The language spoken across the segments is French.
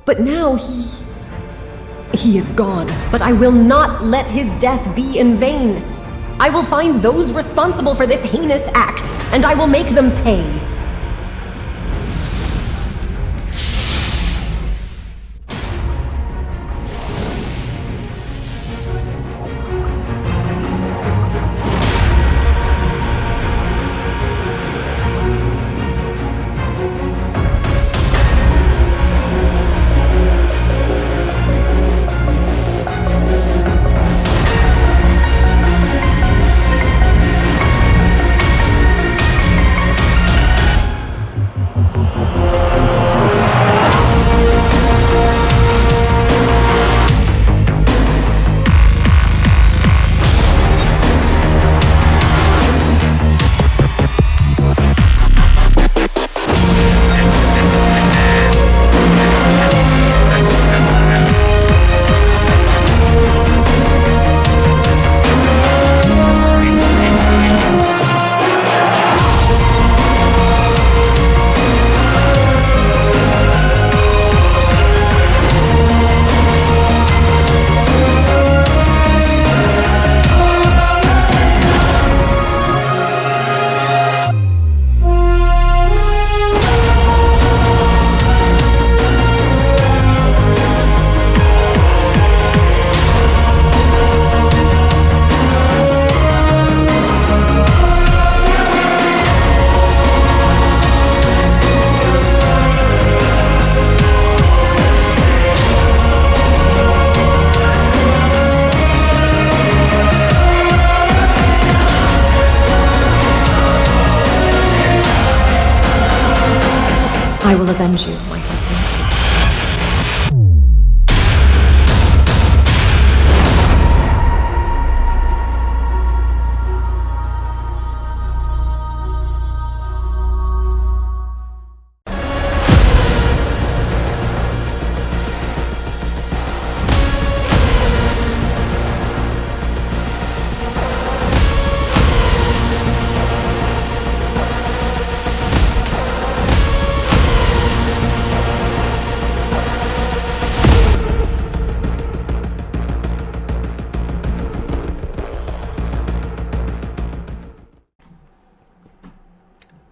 But now he is gone. But I will not let his death be in vain. I will find those responsible for this heinous act, and I will make them pay. I will avenge you, my husband.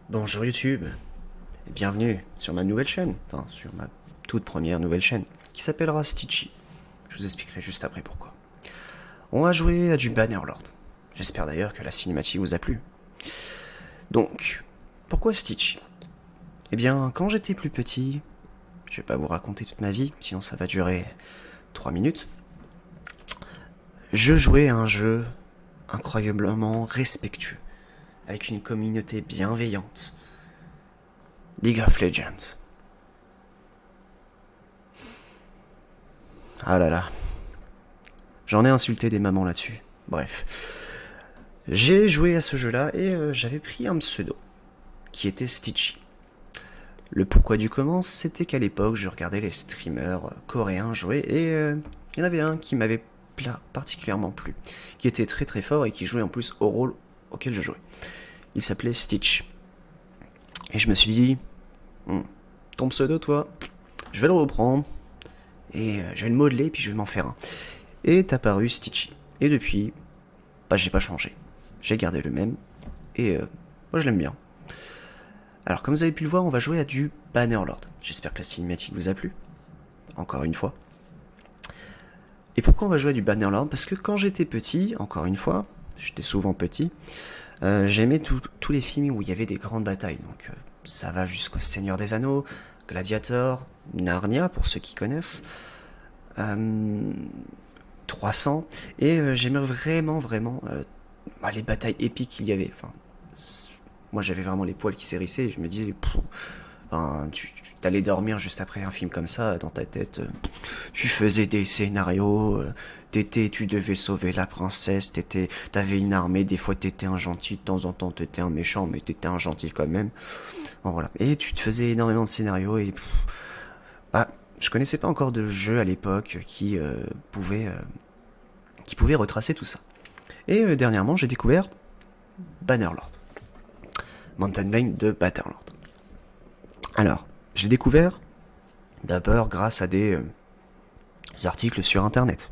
Bonjour YouTube, et bienvenue sur ma nouvelle chaîne, enfin sur ma toute première nouvelle chaîne, qui s'appellera Stitchy. Je vous expliquerai juste après pourquoi. On va jouer à du Bannerlord. J'espère d'ailleurs que la cinématique vous a plu. Donc, pourquoi Stitchy? Eh bien, quand j'étais plus petit, je vais pas vous raconter toute ma vie, sinon ça va durer 3 minutes, je jouais à un jeu incroyablement respectueux, avec une communauté bienveillante. League of Legends. Ah là là. J'en ai insulté des mamans là-dessus. Bref. J'ai joué à ce jeu-là et j'avais pris un pseudo, qui était Stitchy. Le pourquoi du comment, c'était qu'à l'époque, je regardais les streamers coréens jouer et il y en avait un qui m'avait particulièrement plu, qui était très très fort et qui jouait en plus au rôle auquel je jouais. Il s'appelait Stitch. Et je me suis dit, ton pseudo, toi, je vais le reprendre, et je vais le modeler, puis je vais m'en faire un. Et est apparu Stitchy. Et depuis, bah j'ai pas changé. J'ai gardé le même, et moi je l'aime bien. Alors comme vous avez pu le voir, on va jouer à du Bannerlord. J'espère que la cinématique vous a plu. Encore une fois. Et pourquoi on va jouer à du Bannerlord? Parce que quand j'étais petit, encore une fois, j'étais souvent petit, j'aimais tous les films où il y avait des grandes batailles. Donc ça va jusqu'au Seigneur des Anneaux, Gladiator, Narnia pour ceux qui connaissent, 300. Et j'aimais vraiment les batailles épiques qu'il y avait. Enfin, moi j'avais vraiment les poils qui s'hérissaient et je me disais, tu t'allais dormir juste après un film comme ça, dans ta tête, tu faisais des scénarios, tu devais sauver la princesse, t'avais une armée, des fois t'étais un gentil, de temps en temps t'étais un méchant, mais t'étais un gentil quand même. Bon, voilà. Et tu te faisais énormément de scénarios et je connaissais pas encore de jeu à l'époque qui pouvait retracer tout ça. Et dernièrement j'ai découvert Bannerlord. Mountain Blade de Bannerlord. Alors, j'ai découvert D'abord grâce à des articles sur internet.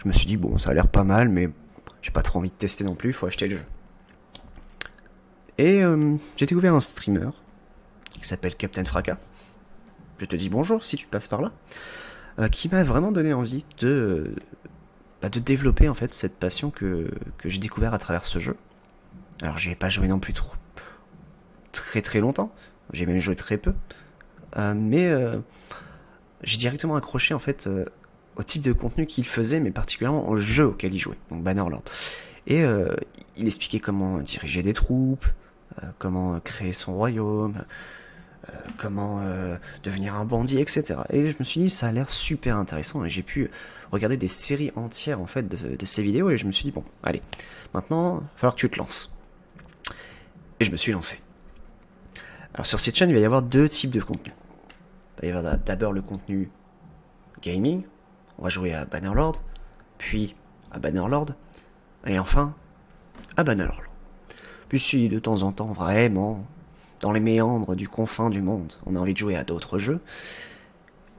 Je me suis dit bon, ça a l'air pas mal, mais j'ai pas trop envie de tester non plus, il faut acheter le jeu. Et j'ai découvert un streamer qui s'appelle Captain Fracas. Je te dis bonjour si tu passes par là. Qui m'a vraiment donné envie de développer en fait cette passion que j'ai découvert à travers ce jeu. Alors j'y ai pas joué non plus très très longtemps, j'ai même joué très peu, mais j'ai directement accroché en fait au type de contenu qu'il faisait, mais particulièrement au jeu auquel il jouait, donc Bannerlord. Et il expliquait comment diriger des troupes, comment créer son royaume, comment devenir un bandit, etc. Et je me suis dit, ça a l'air super intéressant, et j'ai pu regarder des séries entières en fait de ces vidéos, et je me suis dit, bon, allez, maintenant, il va falloir que tu te lances. Et je me suis lancé. Alors sur cette chaîne, il va y avoir deux types de contenu. Il va y avoir d'abord le contenu gaming, on va jouer à Bannerlord, puis à Bannerlord, et enfin à Bannerlord. Puis si de temps en temps, vraiment, dans les méandres du confin du monde, on a envie de jouer à d'autres jeux,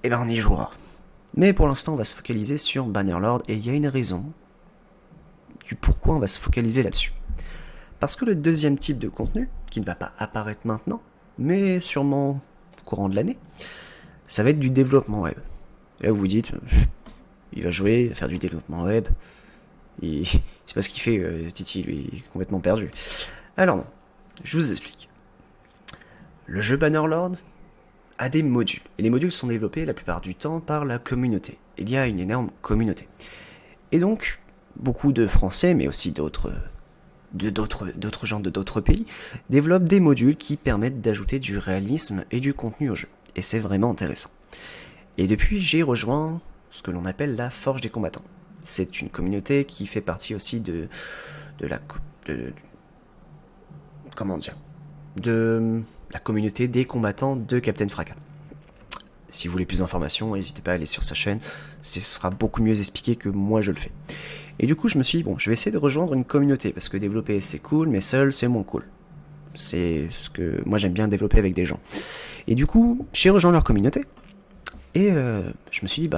eh ben on y jouera. Mais pour l'instant, on va se focaliser sur Bannerlord, et il y a une raison du pourquoi on va se focaliser là-dessus. Parce que le deuxième type de contenu, qui ne va pas apparaître maintenant, mais sûrement au courant de l'année, ça va être du développement web. Et là vous vous dites, il va jouer, il va faire du développement web, c'est pas ce qu'il fait, Titi, lui, il est complètement perdu. Alors non, je vous explique. Le jeu Bannerlord a des modules, et les modules sont développés la plupart du temps par la communauté. Il y a une énorme communauté. Et donc, beaucoup de Français, mais aussi d'autres gens de d'autres pays, développent des modules qui permettent d'ajouter du réalisme et du contenu au jeu. Et c'est vraiment intéressant. Et depuis, j'ai rejoint ce que l'on appelle la Forge des combattants. C'est une communauté qui fait partie aussi de la communauté des combattants de Captain Fracas. Si vous voulez plus d'informations, n'hésitez pas à aller sur sa chaîne, ce sera beaucoup mieux expliqué que moi je le fais. Et du coup je me suis dit, bon, je vais essayer de rejoindre une communauté, parce que développer c'est cool, mais seul c'est moins cool. C'est ce que moi j'aime bien développer avec des gens. Et du coup, j'ai rejoint leur communauté, et je me suis dit,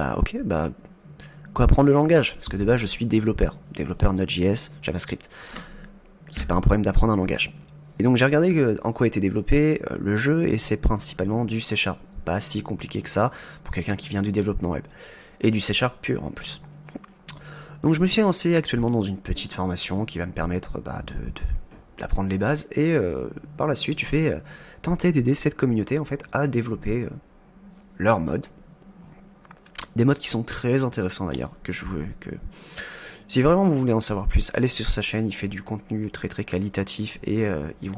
quoi apprendre le langage, parce que de base je suis développeur Node.js, JavaScript. C'est pas un problème d'apprendre un langage. Et donc j'ai regardé en quoi était développé le jeu, et c'est principalement du C#. Pas si compliqué que ça pour quelqu'un qui vient du développement web. Et du C# pur en plus. Donc je me suis lancé actuellement dans une petite formation qui va me permettre d'apprendre les bases, et par la suite je vais tenter d'aider cette communauté en fait à développer leurs modes. Des modes qui sont très intéressants d'ailleurs, que si vraiment vous voulez en savoir plus, allez sur sa chaîne, il fait du contenu très très qualitatif, et il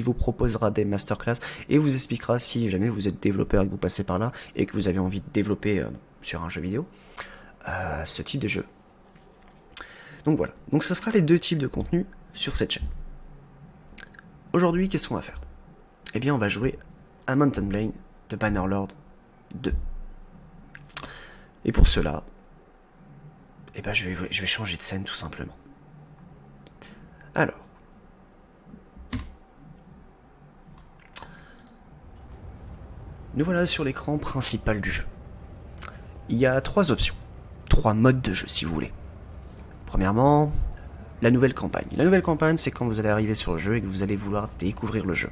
vous proposera des masterclass et vous expliquera, si jamais vous êtes développeur et que vous passez par là et que vous avez envie de développer sur un jeu vidéo, ce type de jeu. Donc voilà, donc ce sera les deux types de contenu sur cette chaîne. Aujourd'hui, qu'est-ce qu'on va faire? Eh bien on va jouer à Mountain Blade de Bannerlord 2. Et pour cela, eh ben je vais changer de scène tout simplement. Alors, nous voilà sur l'écran principal du jeu. Il y a trois options, trois modes de jeu si vous voulez. Premièrement, la nouvelle campagne. La nouvelle campagne, c'est quand vous allez arriver sur le jeu et que vous allez vouloir découvrir le jeu.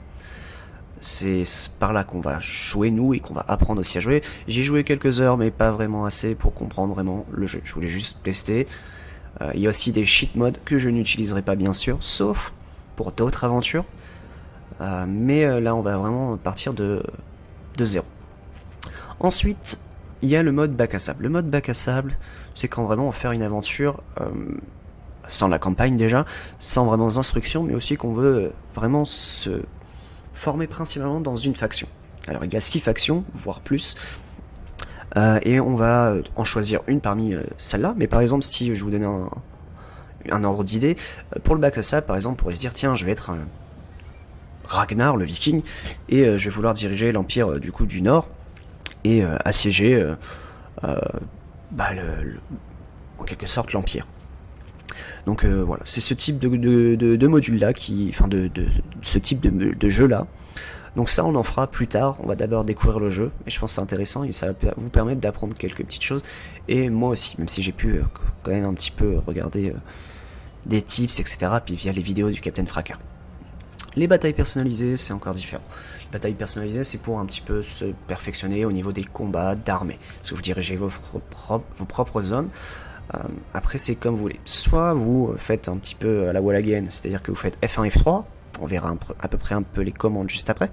C'est par là qu'on va jouer nous, et qu'on va apprendre aussi à jouer. J'ai joué quelques heures mais pas vraiment assez pour comprendre vraiment le jeu. Je voulais juste tester. Il y a aussi des cheat modes que je n'utiliserai pas bien sûr, sauf pour d'autres aventures. Mais là on va vraiment partir de zéro. Ensuite, il y a le mode bac à sable. Le mode bac à sable, c'est quand vraiment on va faire une aventure sans la campagne déjà, sans vraiment instructions, mais aussi qu'on veut vraiment se formé principalement dans une faction. Alors il y a 6 factions, voire plus, et on va en choisir une parmi celles-là. Mais par exemple, si je vous donnais un ordre d'idée, pour le bac à sable par exemple, on pourrait se dire, tiens, je vais être un Ragnar, le viking, et je vais vouloir diriger l'empire du coup du Nord, et assiéger en quelque sorte l'empire. Donc voilà, c'est ce type de module là, ce type de jeu là Donc ça, on en fera plus tard. On va d'abord découvrir le jeu, et je pense que c'est intéressant et ça va vous permettre d'apprendre quelques petites choses. Et moi aussi, même si j'ai pu quand même un petit peu regarder des tips, etc. Puis via les vidéos du Captain Fracas. Les batailles personnalisées, c'est encore différent. Les batailles personnalisées, c'est pour un petit peu se perfectionner au niveau des combats d'armée. Parce que vous dirigez vos propres hommes. Après, c'est comme vous voulez. Soit vous faites un petit peu à la wall again, c'est-à-dire que vous faites F1, F3. On verra à peu près un peu les commandes juste après.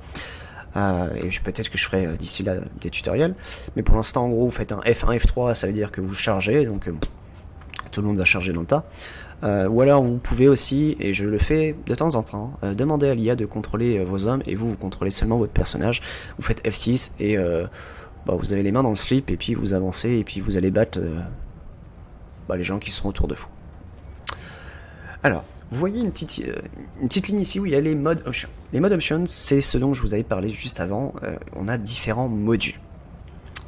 Et peut-être que je ferai d'ici là des tutoriels. Mais pour l'instant, en gros, vous faites un F1, F3, ça veut dire que vous chargez. Donc tout le monde va charger dans le tas. Ou alors vous pouvez aussi, et je le fais de temps en temps, demander à l'IA de contrôler vos hommes, et vous contrôlez seulement votre personnage. Vous faites F6 et vous avez les mains dans le slip, et puis vous avancez, et puis vous allez battre les gens qui sont autour de vous. Alors, vous voyez une petite ligne ici où il y a les mode options. Les mode options, c'est ce dont je vous avais parlé juste avant. On a différents modules.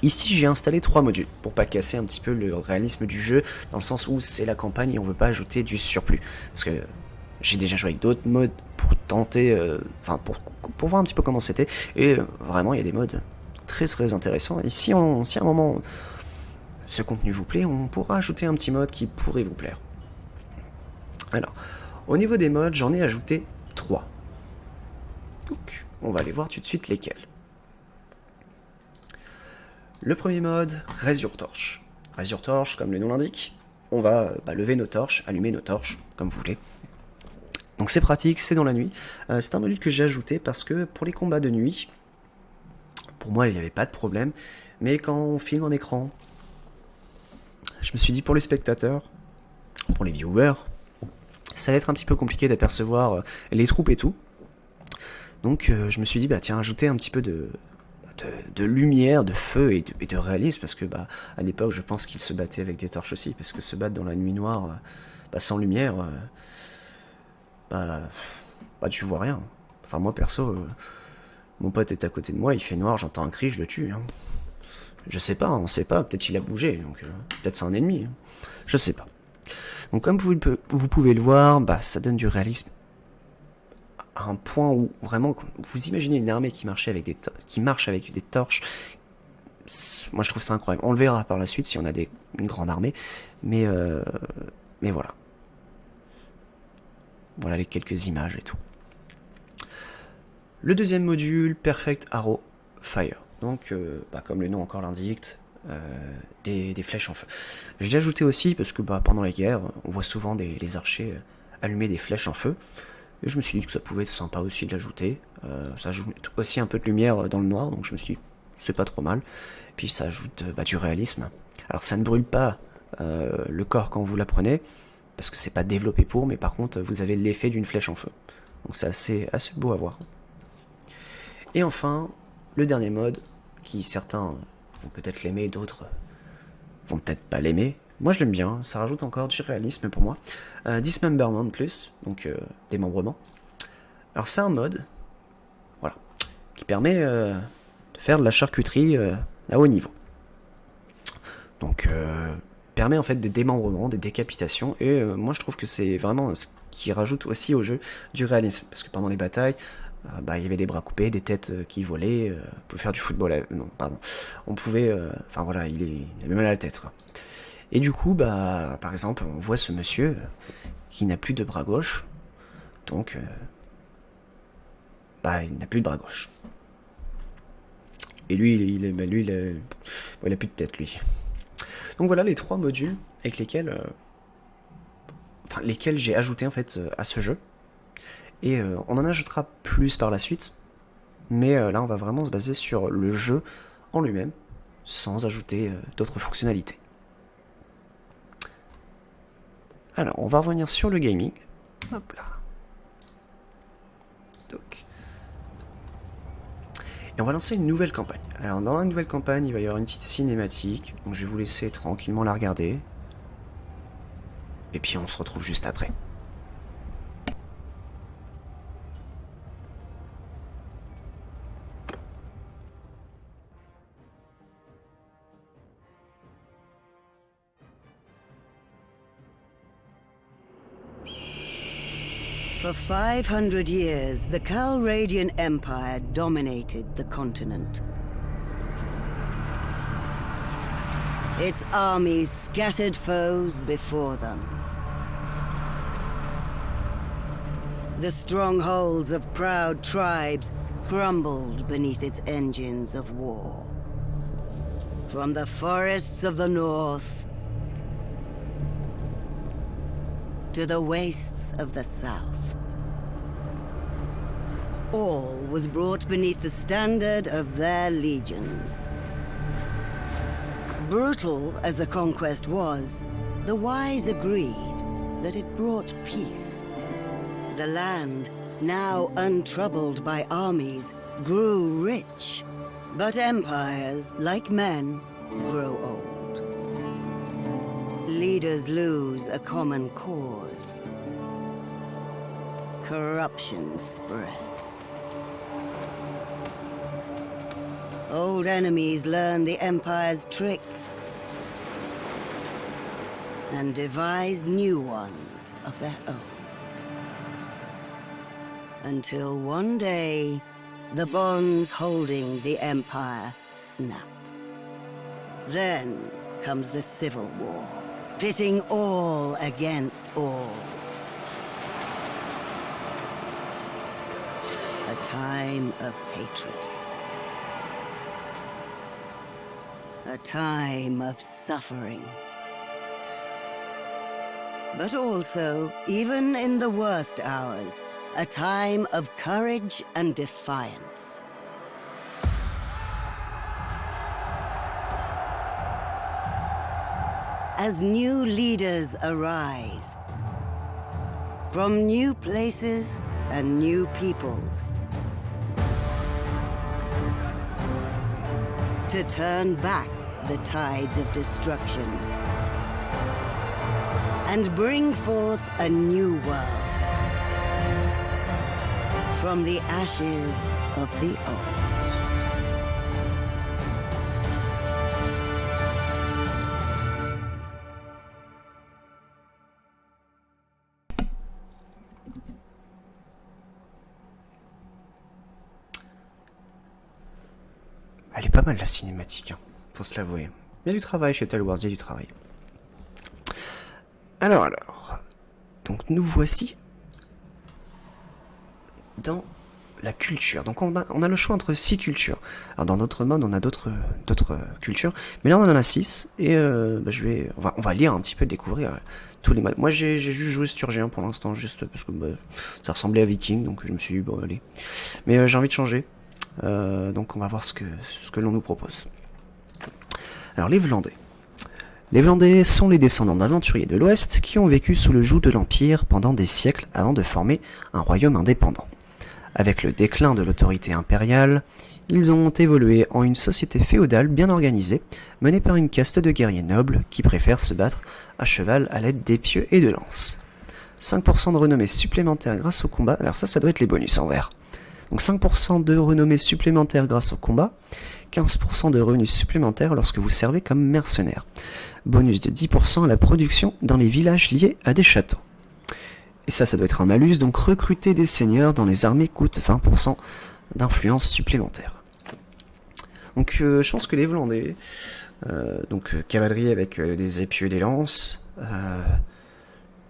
Ici, j'ai installé 3 modules pour pas casser un petit peu le réalisme du jeu, dans le sens où c'est la campagne et on veut pas ajouter du surplus. Parce que j'ai déjà joué avec d'autres modes pour tenter, pour voir un petit peu comment c'était. Et vraiment, il y a des modes très intéressants. Et si à un moment ce contenu vous plaît, on pourra ajouter un petit mode qui pourrait vous plaire. Alors, au niveau des modes, j'en ai ajouté 3. Donc, on va aller voir tout de suite lesquels. Le premier mode, Raise Your Torch. Raise Your Torch, comme le nom l'indique, on va lever nos torches, allumer nos torches, comme vous voulez. Donc c'est pratique, c'est dans la nuit. C'est un module que j'ai ajouté parce que pour les combats de nuit, pour moi il n'y avait pas de problème, mais quand on filme en écran, je me suis dit pour les spectateurs, pour les viewers, ça va être un petit peu compliqué d'apercevoir les troupes et tout. Donc je me suis dit, tiens, ajouter un petit peu de lumière, de feu et de réalisme, parce que à l'époque je pense qu'ils se battaient avec des torches aussi, parce que se battre dans la nuit noire sans lumière, tu vois rien. Enfin moi perso, mon pote est à côté de moi, il fait noir, j'entends un cri, je le tue. Hein. Je sais pas, on sait pas, peut-être il a bougé, donc peut-être c'est un ennemi. Hein. Je sais pas. Donc comme vous pouvez le voir, ça donne du réalisme à un point où vraiment vous imaginez une armée qui marche avec des torches. Moi je trouve ça incroyable. On le verra par la suite si on a une grande armée, mais voilà. Voilà les quelques images et tout. Le deuxième module, Perfect Arrow Fire. Donc comme le nom encore l'indique, des flèches en feu. J'ai ajouté aussi parce que pendant les guerres, on voit souvent les archers allumer des flèches en feu. Et je me suis dit que ça pouvait être sympa aussi de l'ajouter. Ça ajoute aussi un peu de lumière dans le noir, donc je me suis dit, c'est pas trop mal. Puis ça ajoute du réalisme. Alors ça ne brûle pas le corps quand vous la prenez, parce que c'est pas développé pour, mais par contre vous avez l'effet d'une flèche en feu. Donc c'est assez beau à voir. Et enfin, le dernier mode, qui certains vont peut-être l'aimer, d'autres vont peut-être pas l'aimer. Moi je l'aime bien, ça rajoute encore du réalisme pour moi. Dismemberment plus, donc démembrement. Alors c'est un mode, voilà, qui permet de faire de la charcuterie à haut niveau. Donc permet en fait de démembrement, des décapitations, et moi je trouve que c'est vraiment ce qui rajoute aussi au jeu du réalisme, parce que pendant les batailles, il y avait des bras coupés, des têtes qui volaient, on pouvait faire du football, non pardon, on pouvait, il avait mal à la tête quoi. Et du coup, par exemple, on voit ce monsieur qui n'a plus de bras gauche, donc il n'a plus de bras gauche. Et lui, il a plus de tête, lui. Donc voilà les 3 modules avec lesquels j'ai ajouté en fait à ce jeu. Et on en ajoutera plus par la suite, mais là on va vraiment se baser sur le jeu en lui-même, sans ajouter d'autres fonctionnalités. Alors, on va revenir sur le gaming. Hop là. Donc. Et on va lancer une nouvelle campagne. Alors, dans la nouvelle campagne, il va y avoir une petite cinématique. Donc, je vais vous laisser tranquillement la regarder. Et puis, on se retrouve juste après. For 500 years, the Calradian Empire dominated the continent. Its armies scattered foes before them. The strongholds of proud tribes crumbled beneath its engines of war. From the forests of the north to the wastes of the south, all was brought beneath the standard of their legions. Brutal as the conquest was, the wise agreed that it brought peace. The land, now untroubled by armies, grew rich. But empires, like men, grow old. Leaders lose a common cause. Corruption spreads. Old enemies learn the Empire's tricks and devise new ones of their own. Until one day, the bonds holding the Empire snap. Then comes the Civil War, pitting all against all. A time of hatred. A time of suffering. But also, even in the worst hours, a time of courage and defiance. As new leaders arise, from new places and new peoples, to turn back the tides of destruction and bring forth a new world from the ashes of the old. Elle est pas mal la cinématique, hein, faut se l'avouer. Il y a du travail chez Tale Wars, il y a du travail. Alors, donc nous voici dans la culture. Donc on a le choix entre 6 cultures. Alors dans notre mode, on a d'autres cultures, mais là on en a 6 et on va lire un petit peu, découvrir tous les modes. Moi j'ai juste joué Sturgien pour l'instant, juste parce que ça ressemblait à Viking, donc je me suis dit bon allez. Mais j'ai envie de changer. Donc on va voir ce que l'on nous propose. Alors les Vlandais. Les Vlandais sont les descendants d'aventuriers de l'Ouest qui ont vécu sous le joug de l'Empire pendant des siècles avant de former un royaume indépendant. Avec le déclin de l'autorité impériale, ils ont évolué en une société féodale bien organisée, menée par une caste de guerriers nobles qui préfèrent se battre à cheval à l'aide d'épieux et de lances. 5% de renommée supplémentaire grâce au combat, alors ça doit être les bonus en vert. Donc 5% de renommée supplémentaire grâce au combat, 15% de revenus supplémentaires lorsque vous servez comme mercenaire. Bonus de 10% à la production dans les villages liés à des châteaux. Et ça doit être un malus, donc recruter des seigneurs dans les armées coûte 20% d'influence supplémentaire. Donc je pense que les Vlandais, cavalerie avec des épieux et des lances,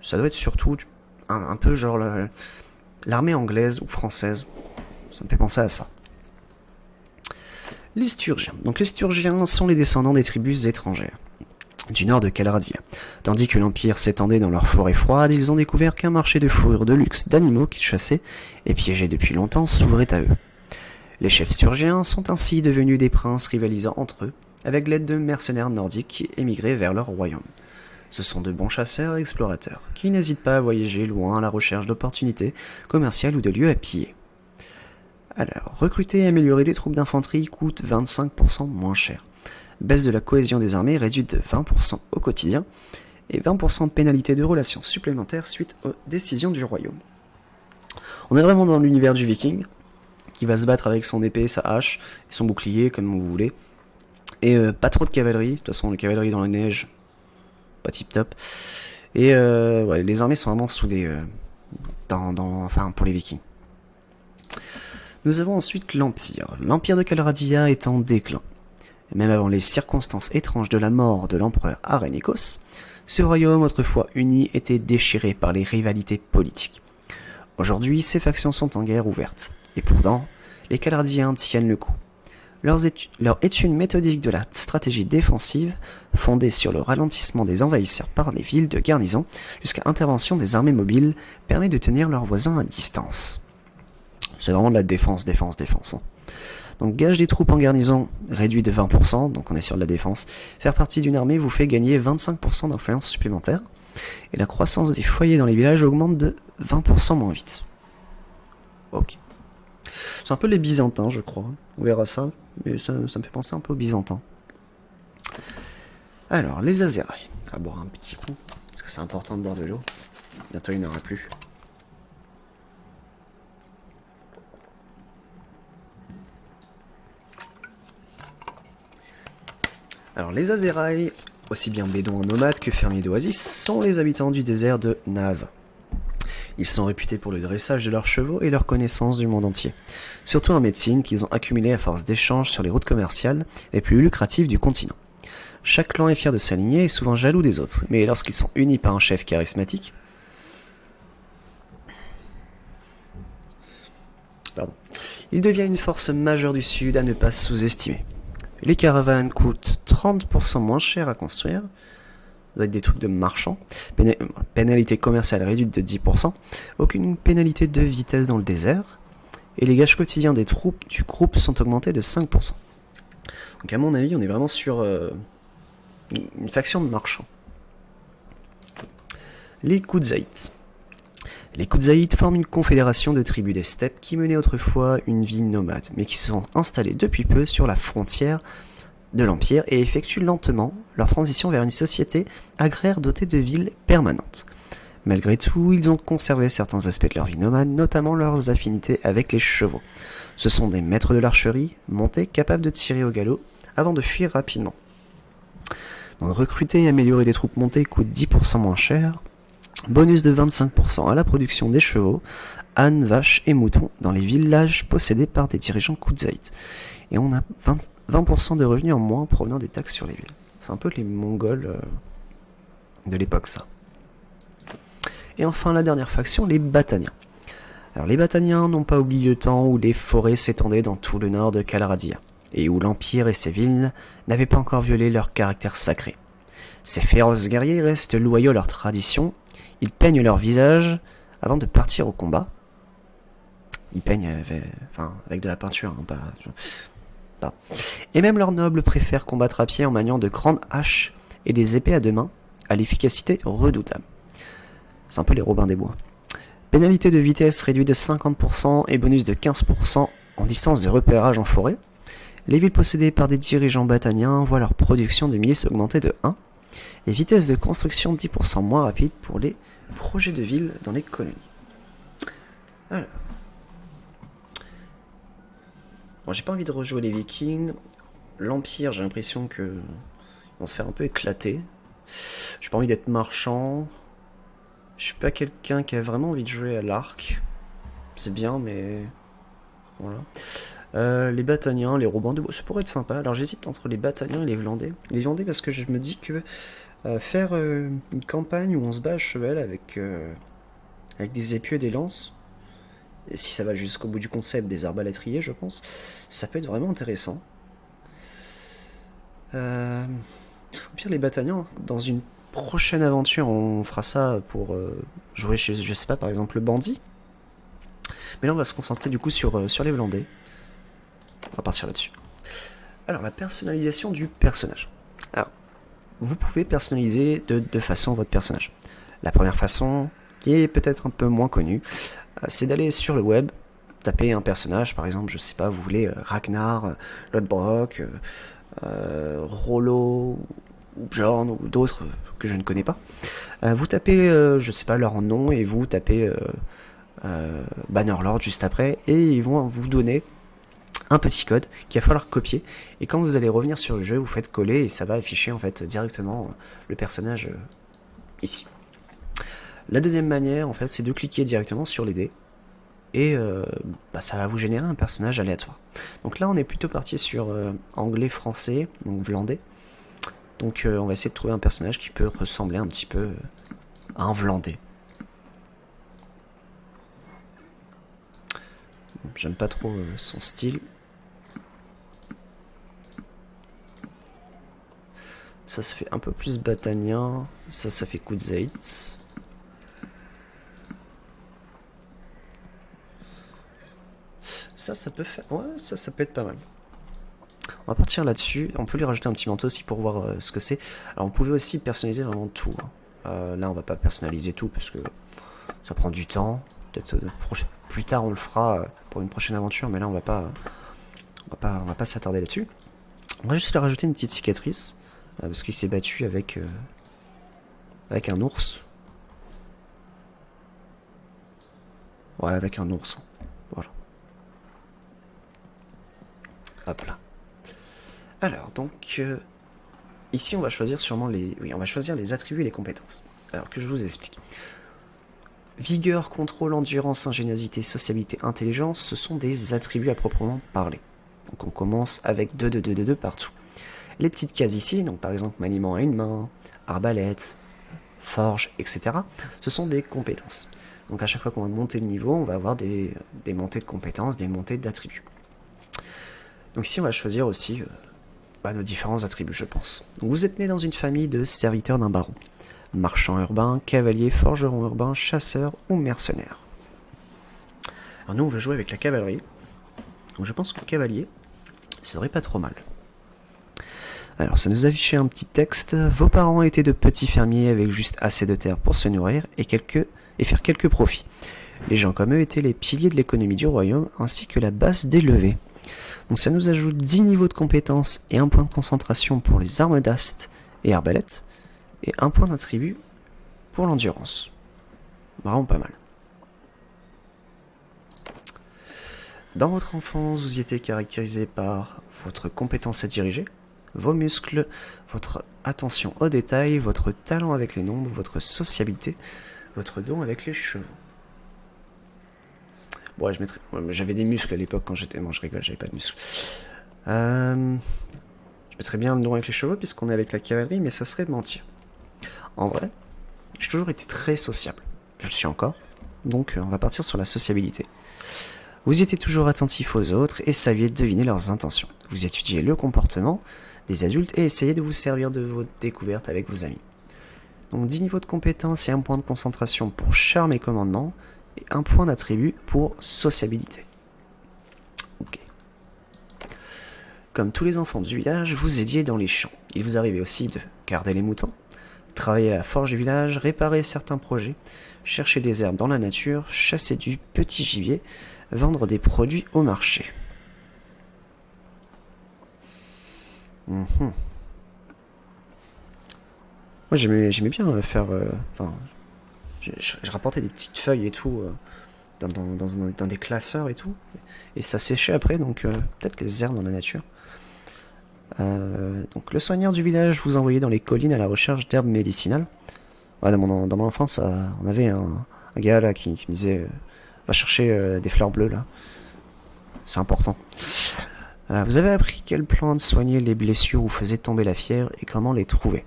ça doit être surtout un peu genre l'armée anglaise ou française. Ça me fait penser à ça. Les Sturgiens. Donc les Sturgiens sont les descendants des tribus étrangères du nord de Calradia. Tandis que l'Empire s'étendait dans leurs forêts froides, ils ont découvert qu'un marché de fourrure de luxe d'animaux qu'ils chassaient et piégeaient depuis longtemps s'ouvrait à eux. Les chefs Sturgiens sont ainsi devenus des princes rivalisant entre eux, avec l'aide de mercenaires nordiques qui émigraient vers leur royaume. Ce sont de bons chasseurs et explorateurs, qui n'hésitent pas à voyager loin à la recherche d'opportunités commerciales ou de lieux à piller. Alors, recruter et améliorer des troupes d'infanterie coûte 25% moins cher. Baisse de la cohésion des armées réduite de 20% au quotidien, et 20% de pénalité de relations supplémentaires suite aux décisions du royaume. On est vraiment dans l'univers du viking, qui va se battre avec son épée, sa hache, et son bouclier, comme vous voulez. Et pas trop de cavalerie, de toute façon, la cavalerie dans la neige, pas tip top. Et les armées sont vraiment soudées. enfin pour les Vikings. Nous avons ensuite l'Empire. L'Empire de Calradia est en déclin. Et même avant les circonstances étranges de la mort de l'empereur Arenikos, ce royaume autrefois uni était déchiré par les rivalités politiques. Aujourd'hui, ces factions sont en guerre ouverte. Et pourtant, les Calradiens tiennent le coup. Leur étude méthodique de la stratégie défensive, fondée sur le ralentissement des envahisseurs par les villes de garnison jusqu'à intervention des armées mobiles, permet de tenir leurs voisins à distance. C'est vraiment de la défense. Hein. Donc gage des troupes en garnison réduit de 20%, donc on est sur de la défense. Faire partie d'une armée vous fait gagner 25% d'influence supplémentaire. Et la croissance des foyers dans les villages augmente de 20% moins vite. Ok. C'est un peu les Byzantins, je crois. On verra ça, mais ça me fait penser un peu aux Byzantins. Alors, les Azéraï. On va boire un petit coup, parce que c'est important de boire de l'eau. Bientôt, il n'y en aura plus. Alors, les Azéraï, aussi bien bédouins nomades que fermiers d'oasis, sont les habitants du désert de Naz. Ils sont réputés pour le dressage de leurs chevaux et leur connaissance du monde entier. Surtout en médecine qu'ils ont accumulé à force d'échanges sur les routes commerciales les plus lucratives du continent. Chaque clan est fier de s'aligner et souvent jaloux des autres, mais lorsqu'ils sont unis par un chef charismatique, il devient une force majeure du sud à ne pas sous-estimer. Les caravanes coûtent 30% moins cher à construire, ça doit être des trucs de marchands, pénalité commerciale réduite de 10%, aucune pénalité de vitesse dans le désert, et les gages quotidiens des troupes du groupe sont augmentés de 5%. Donc à mon avis, on est vraiment sur une faction de marchands. Les Kudzaïtes. Les Kudzaïtes forment une confédération de tribus des steppes qui menaient autrefois une vie nomade, mais qui se sont installées depuis peu sur la frontière de l'Empire et effectuent lentement leur transition vers une société agraire dotée de villes permanentes. Malgré tout, ils ont conservé certains aspects de leur vie nomade, notamment leurs affinités avec les chevaux. Ce sont des maîtres de l'archerie, montés, capables de tirer au galop avant de fuir rapidement. Donc, recruter et améliorer des troupes montées coûte 10% moins cher. Bonus de 25% à la production des chevaux, ânes, vaches et moutons dans les villages possédés par des dirigeants Kudzaïtes. Et on a 20% de revenus en moins provenant des taxes sur les villes. C'est un peu les Mongols de l'époque, ça. Et enfin, la dernière faction, les Battaniens. Alors, les Battaniens n'ont pas oublié le temps où les forêts s'étendaient dans tout le nord de Calradia, et où l'Empire et ses villes n'avaient pas encore violé leur caractère sacré. Ces féroces guerriers restent loyaux à leurs traditions. Ils peignent leur visage avant de partir au combat. Ils peignent avec de la peinture, hein, pas. Et même leurs nobles préfèrent combattre à pied en maniant de grandes haches et des épées à deux mains, à l'efficacité redoutable. C'est un peu les Robins des Bois. Pénalité de vitesse réduite de 50% et bonus de 15% en distance de repérage en forêt. Les villes possédées par des dirigeants battaniens voient leur production de milices augmenter de 1 et vitesse de construction 10% moins rapide pour les projets de ville dans les colonies. Alors. Bon, j'ai pas envie de rejouer les Vikings. L'Empire, j'ai l'impression que ils vont se faire un peu éclater. J'ai pas envie d'être marchand. Je suis pas quelqu'un qui a vraiment envie de jouer à l'arc. C'est bien, mais voilà. Les Battaniens, les Robins de Bois, ça pourrait être sympa. Alors j'hésite entre les Battaniens et les Vlandais. Les Vlandais parce que je me dis que faire une campagne où on se bat à cheval avec des épieux et des lances, et si ça va jusqu'au bout du concept des arbalétriers, je pense, ça peut être vraiment intéressant. Au pire, les Battaniens, dans une prochaine aventure, on fera ça pour jouer chez, je sais pas, par exemple, le bandit. Mais là, on va se concentrer du coup sur les Vlandais. On va partir là-dessus. Alors, la personnalisation du personnage. Alors, vous pouvez personnaliser de deux façons votre personnage. La première façon, qui est peut-être un peu moins connue, c'est d'aller sur le web, taper un personnage, par exemple, je sais pas, vous voulez Ragnar, Lodbrok, Rollo, ou Bjorn, ou d'autres que je ne connais pas. Vous tapez, je sais pas, leur nom, et vous tapez Bannerlord juste après, et ils vont vous donner un petit code qu'il va falloir copier, et quand vous allez revenir sur le jeu, vous faites coller, et ça va afficher en fait directement le personnage ici. La deuxième manière, en fait, c'est de cliquer directement sur les dés. Et ça va vous générer un personnage aléatoire. Donc là, on est plutôt parti sur anglais-français, donc vlandais. Donc on va essayer de trouver un personnage qui peut ressembler un petit peu à un vlandais. J'aime pas trop son style. Ça fait un peu plus batanien. Ça fait Kudzeit. Ça peut faire... Ouais, ça peut être pas mal. On va partir là-dessus. On peut lui rajouter un petit manteau aussi pour voir ce que c'est. Alors vous pouvez aussi personnaliser vraiment tout. Là on va pas personnaliser tout parce que ça prend du temps. Peut-être plus tard on le fera pour une prochaine aventure, mais là on va pas s'attarder là-dessus. On va juste lui rajouter une petite cicatrice parce qu'il s'est battu avec un ours. Ouais, avec un ours. Voilà. Hop là. Alors, donc, ici, on va choisir sûrement on va choisir les attributs et les compétences. Alors, que je vous explique. Vigueur, contrôle, endurance, ingéniosité, sociabilité, intelligence, ce sont des attributs à proprement parler. Donc, on commence avec 2 partout. Les petites cases ici, donc par exemple, maniement à une main, arbalète, forge, etc., ce sont des compétences. Donc, à chaque fois qu'on va monter de niveau, on va avoir des montées de compétences, des montées d'attributs. Donc, ici, on va choisir aussi nos différents attributs, je pense. Donc, vous êtes né dans une famille de serviteurs d'un baron. Marchand urbain, cavalier, forgeron urbain, chasseur ou mercenaire. Alors nous on va jouer avec la cavalerie. Donc je pense que le cavalier serait pas trop mal. Alors ça nous affichait un petit texte. Vos parents étaient de petits fermiers avec juste assez de terre pour se nourrir et faire quelques profits. Les gens comme eux étaient les piliers de l'économie du royaume ainsi que la base des levées. Donc ça nous ajoute 10 niveaux de compétences et 1 point de concentration pour les armes d'ast et arbalètes. Et 1 point d'attribut pour l'endurance. Vraiment pas mal. Dans votre enfance, vous y étiez caractérisé par votre compétence à diriger, vos muscles, votre attention aux détails, votre talent avec les nombres, votre sociabilité, votre don avec les chevaux. Bon, j'avais des muscles à l'époque quand j'étais... Non, je rigole, j'avais pas de muscles. Je mettrais bien le don avec les chevaux puisqu'on est avec la cavalerie, mais ça serait de mentir. En vrai, j'ai toujours été très sociable. Je le suis encore. Donc on va partir sur la sociabilité. Vous étiez toujours attentif aux autres et saviez deviner leurs intentions. Vous étudiez le comportement des adultes et essayez de vous servir de vos découvertes avec vos amis. Donc 10 niveaux de compétences et 1 point de concentration pour charme et commandement, et 1 point d'attribut pour sociabilité. Ok. Comme tous les enfants du village, vous aidiez dans les champs. Il vous arrivait aussi de garder les moutons, travailler à la forge du village, réparer certains projets, chercher des herbes dans la nature, chasser du petit gibier, vendre des produits au marché. Moi j'aimais bien faire... je rapportais des petites feuilles et tout dans des classeurs et tout. Et ça séchait après, donc peut-être les herbes dans la nature. Donc le soigneur du village vous envoyait dans les collines à la recherche d'herbes médicinales. Ouais, dans mon enfance, on avait un gars là qui me disait va chercher des fleurs bleues là. C'est important. Vous avez appris quelles plantes soignaient les blessures ou faisaient tomber la fièvre et comment les trouver.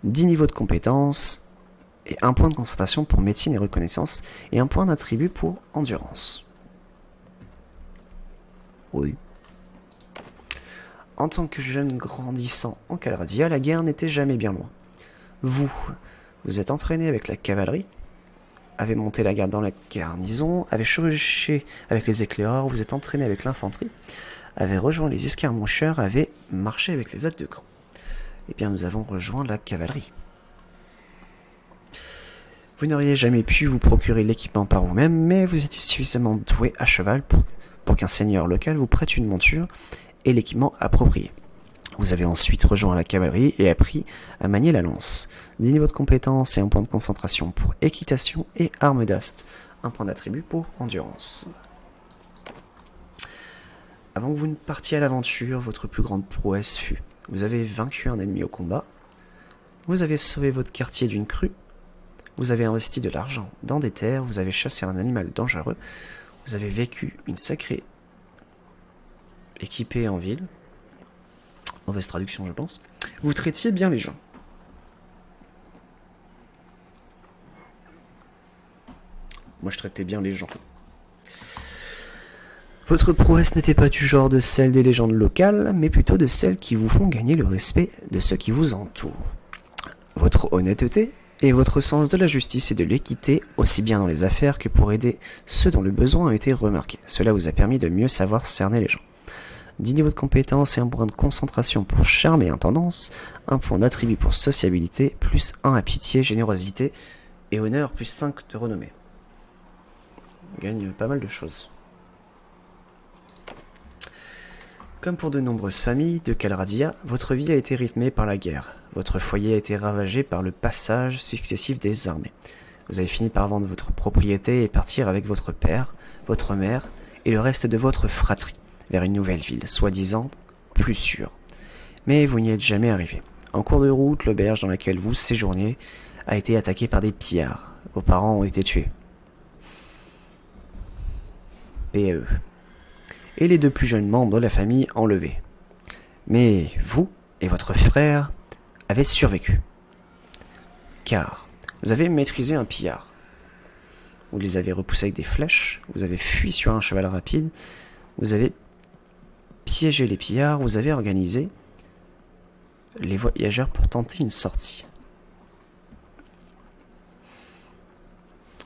10 niveaux de compétences et 1 point de concentration pour médecine et reconnaissance et 1 point d'attribut pour endurance. Oui. En tant que jeune grandissant en Calradia, la guerre n'était jamais bien loin. Vous êtes entraîné avec la cavalerie, avez monté la garde dans la garnison, avez chevauché avec les éclaireurs, vous êtes entraîné avec l'infanterie, avez rejoint les escarmoucheurs, avez marché avec les aides de camp. Eh bien, nous avons rejoint la cavalerie. Vous n'auriez jamais pu vous procurer l'équipement par vous-même, mais vous étiez suffisamment doué à cheval pour qu'un seigneur local vous prête une monture et l'équipement approprié. Vous avez ensuite rejoint la cavalerie et appris à manier la lance. 10 niveaux de compétences et 1 point de concentration pour équitation et armes d'ast. 1 point d'attribut pour endurance. Avant que vous ne partiez à l'aventure, votre plus grande prouesse fut: vous avez vaincu un ennemi au combat, vous avez sauvé votre quartier d'une crue, vous avez investi de l'argent dans des terres, vous avez chassé un animal dangereux, vous avez vécu une sacrée équipée en ville. Mauvaise traduction, je pense. Vous traitiez bien les gens. Moi, je traitais bien les gens. Votre prouesse n'était pas du genre de celle des légendes locales, mais plutôt de celles qui vous font gagner le respect de ceux qui vous entourent. Votre honnêteté et votre sens de la justice et de l'équité, aussi bien dans les affaires que pour aider ceux dont le besoin a été remarqué. Cela vous a permis de mieux savoir cerner les gens. 10 niveaux de compétence et un point de concentration pour charme et intendance, un point d'attribut pour sociabilité, plus 1 à pitié, générosité et honneur, plus 5 de renommée. On gagne pas mal de choses. Comme pour de nombreuses familles de Calradia, votre vie a été rythmée par la guerre. Votre foyer a été ravagé par le passage successif des armées. Vous avez fini par vendre votre propriété et partir avec votre père, votre mère et le reste de votre fratrie vers une nouvelle ville, soi-disant plus sûre. Mais vous n'y êtes jamais arrivé. En cours de route, l'auberge dans laquelle vous séjourniez a été attaquée par des pillards. Vos parents ont été tués. PAE. Et les 2 plus jeunes membres de la famille enlevés. Mais vous et votre frère avez survécu. Car vous avez maîtrisé un pillard. Vous les avez repoussés avec des flèches, vous avez fui sur un cheval rapide, vous avez piégé les pillards, vous avez organisé les voyageurs pour tenter une sortie.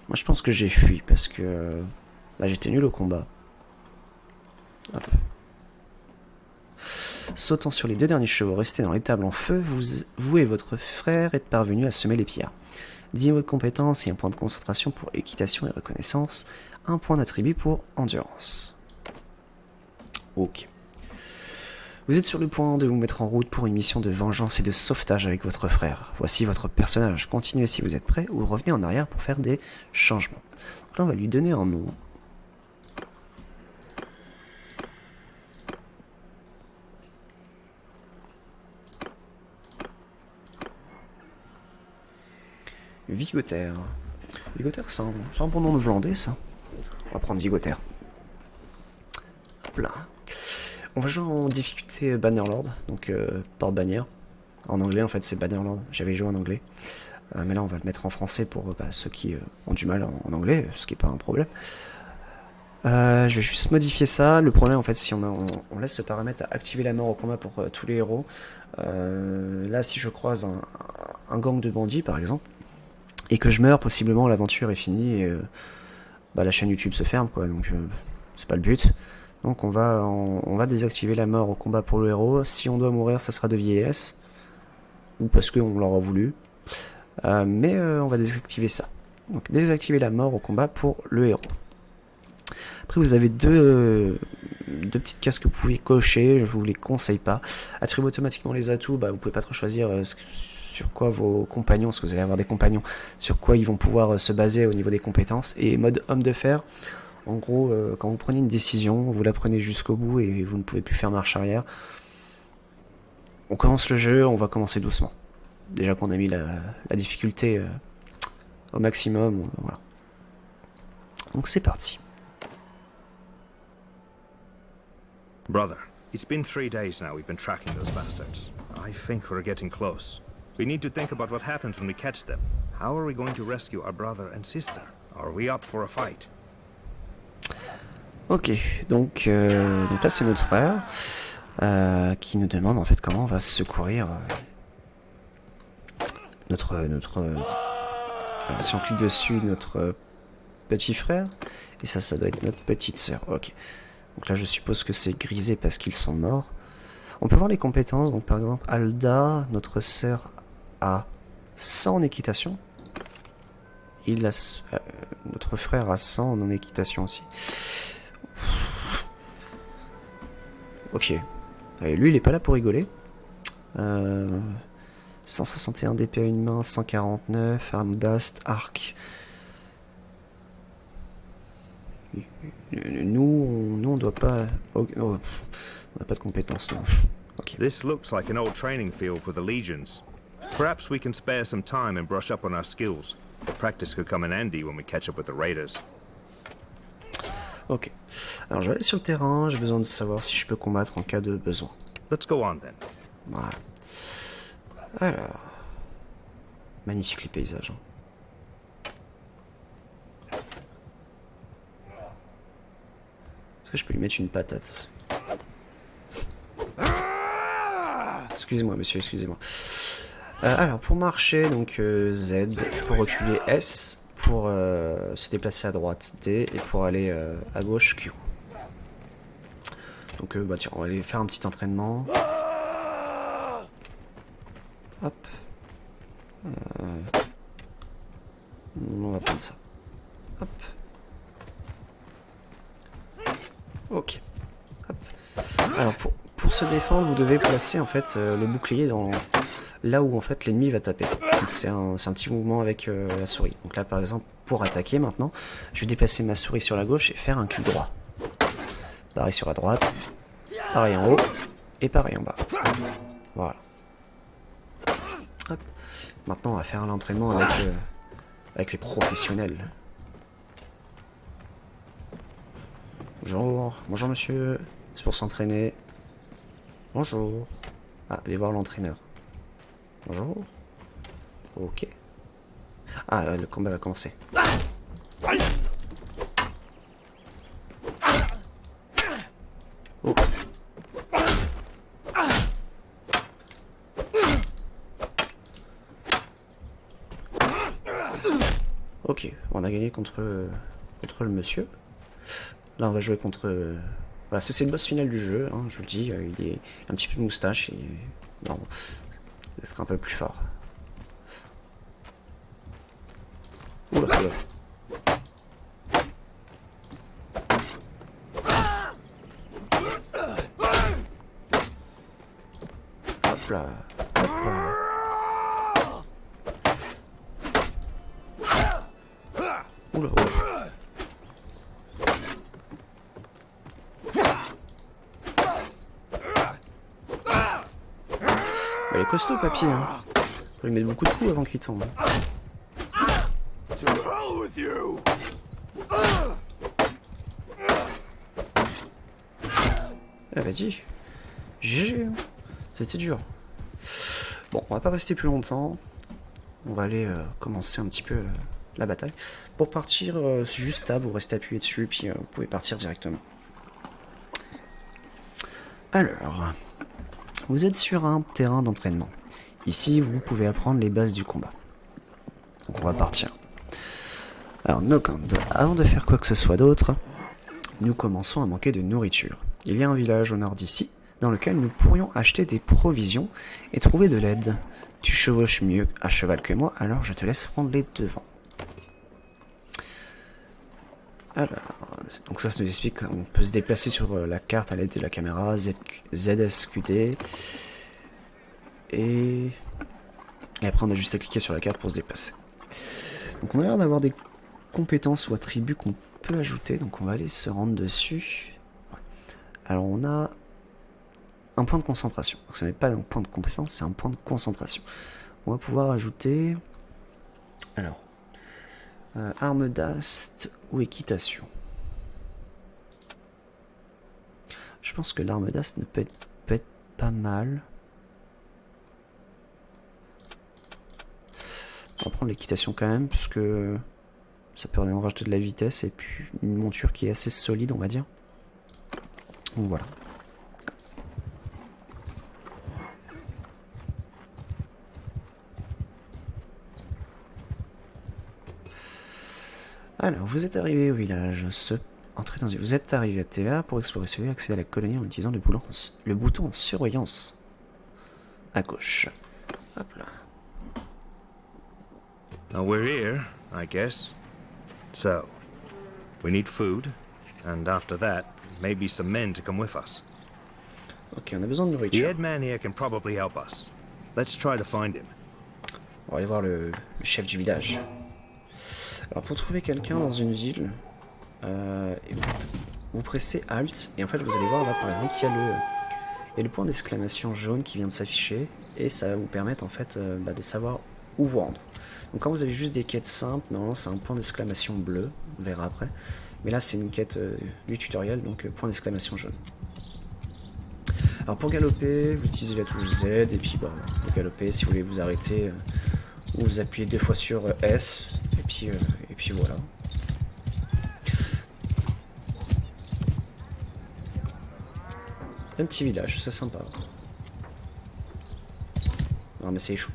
Moi je pense que j'ai fui parce que j'étais nul au combat. Hop. Sautant sur les 2 derniers chevaux restés dans l'étable en feu, vous et votre frère êtes parvenus à semer les pillards. 10 niveaux de compétence et un point de concentration pour équitation et reconnaissance, un point d'attribut pour endurance. Ok. Vous êtes sur le point de vous mettre en route pour une mission de vengeance et de sauvetage avec votre frère. Voici votre personnage. Continuez si vous êtes prêt ou revenez en arrière pour faire des changements. Donc là, on va lui donner un nom. Vigoter. Vigoter, c'est un bon nom de Vlandais, ça. On va prendre Vigoter. Hop là. On va jouer en difficulté Bannerlord, donc porte-bannière. En anglais, en fait, c'est Bannerlord. J'avais joué en anglais. Mais là, on va le mettre en français pour ceux qui ont du mal en anglais, ce qui n'est pas un problème. Je vais juste modifier ça. Le problème, en fait, si on laisse ce paramètre à activer la mort au combat pour tous les héros. Là, si je croise un gang de bandits, par exemple, et que je meurs, possiblement l'aventure est finie et la chaîne YouTube se ferme, quoi. Donc c'est pas le but. Donc on va désactiver la mort au combat pour le héros. Si on doit mourir, ça sera de vieillesse ou parce qu'on l'aura voulu. Mais on va désactiver ça. Donc désactiver la mort au combat pour le héros. Après vous avez deux petites cases que vous pouvez cocher. Je vous les conseille pas. Attribuer automatiquement les atouts. Vous pouvez pas trop choisir sur quoi vos compagnons, parce que vous allez avoir des compagnons, sur quoi ils vont pouvoir se baser au niveau des compétences. Et mode homme de fer, en gros, quand vous prenez une décision, vous la prenez jusqu'au bout et vous ne pouvez plus faire marche arrière. On commence le jeu, on va commencer doucement. Déjà qu'on a mis la difficulté au maximum, voilà. Donc c'est parti. Brother, it's been 3 days now we've been tracking those bastards. I think we're getting close. We need to think about what happens when we catch them. How are we going to rescue our brother and sister? Are we up for a fight? Ok, donc là c'est notre frère qui nous demande en fait comment on va secourir si on clique dessus, notre petit frère, et ça doit être notre petite sœur. Ok, donc là je suppose que c'est grisé parce qu'ils sont morts. On peut voir les compétences, donc par exemple Alda, notre sœur, a 100 en équitation. Notre frère a 100 en équitation aussi. Ok. Allez, lui il est pas là pour rigoler. 161 d'épée à une main, 149, arme d'ast, arc. Nous on doit pas... on n'a pas de compétences, non. Ok. This looks like an old training field for the legions. Perhaps we can spare some time and brush up on our skills. The practice could come in handy when we catch up with the raiders. Ok. Alors je vais aller sur le terrain, j'ai besoin de savoir si je peux combattre en cas de besoin. Let's go on then. Voilà. Alors. Magnifique les paysages. Hein. Est-ce que je peux lui mettre une patate? Excusez-moi monsieur, excusez-moi. Alors pour marcher, donc Z, pour reculer S, pour se déplacer à droite D, et pour aller à gauche Q. Donc bah tiens, on va aller faire un petit entraînement. Hop. On va prendre ça. Hop. Ok. Hop. Alors pour se défendre, vous devez placer en fait le bouclier dans là où en fait l'ennemi va taper. Donc c'est un petit mouvement avec la souris. Donc là par exemple pour attaquer maintenant, je vais déplacer ma souris sur la gauche et faire un clic droit. Pareil sur la droite, pareil en haut et pareil en bas. Voilà. Hop. Maintenant on va faire l'entraînement avec les professionnels. Bonjour, bonjour monsieur, c'est pour s'entraîner. Bonjour. Ah, allez voir l'entraîneur. Bonjour. Ok. Ah, là, le combat va commencer. Oh. Ok, on a gagné contre le monsieur. Là, on va jouer contre... Voilà, c'est le boss final du jeu, hein, je vous le dis. Il est un petit peu de moustache et... Non, d'être un peu plus fort. Oula, oula. Hop là, hop là. Oula, oula. Il est costaud, papy. Hein. Faut lui mettre beaucoup de coups avant qu'il tombe. Ah bah dis, GG, hein. C'était dur. Bon, on va pas rester plus longtemps. On va aller commencer un petit peu la bataille. Pour partir, c'est juste tab, vous restez appuyé dessus, puis vous pouvez partir directement. Alors, vous êtes sur un terrain d'entraînement. Ici, vous pouvez apprendre les bases du combat. Donc on va partir. Alors, avant de faire quoi que ce soit d'autre, nous commençons à manquer de nourriture. Il y a un village au nord d'ici, dans lequel nous pourrions acheter des provisions et trouver de l'aide. Tu chevauches mieux à cheval que moi, alors je te laisse prendre les devants. Alors, donc ça nous explique qu'on peut se déplacer sur la carte à l'aide de la caméra, ZSQD, et après on a juste à cliquer sur la carte pour se déplacer. Donc on a l'air d'avoir des compétences ou attributs qu'on peut ajouter, donc on va aller se rendre dessus. Ouais. Alors on a un point de concentration, donc ce n'est pas un point de compétence, c'est un point de concentration. On va pouvoir ajouter, alors, arme d'ast ou équitation. Je pense que l'arme d'ast ne peut être pas mal. On va prendre l'équitation quand même, parce que ça permet de rajouter de la vitesse et puis une monture qui est assez solide, on va dire. Donc voilà. Alors, vous êtes arrivé au village. Vous êtes arrivé à TVA pour explorer celui accéder à la colonie en utilisant le bouton en surveillance à gauche. Hop là. Now we're here, I guess. So, we need food, and after that, maybe some men to come with us. Ok, on a besoin de The nourriture. headman here can probably help us. Let's try to find him. On va aller voir le chef du village. Alors pour trouver quelqu'un dans une ville, vous pressez Alt et en fait vous allez voir là par exemple il y a le point d'exclamation jaune qui vient de s'afficher et ça va vous permettre en fait de savoir où vous rendre. Donc quand vous avez juste des quêtes simples, normalement c'est un point d'exclamation bleu, on verra après. Mais là c'est une quête du tutoriel, donc point d'exclamation jaune. Alors pour galoper, vous utilisez la touche Z, et puis bon, pour galoper, si vous voulez vous arrêter, vous appuyez 2 fois sur S, et puis voilà. Un petit village, c'est sympa. Non mais c'est échoué.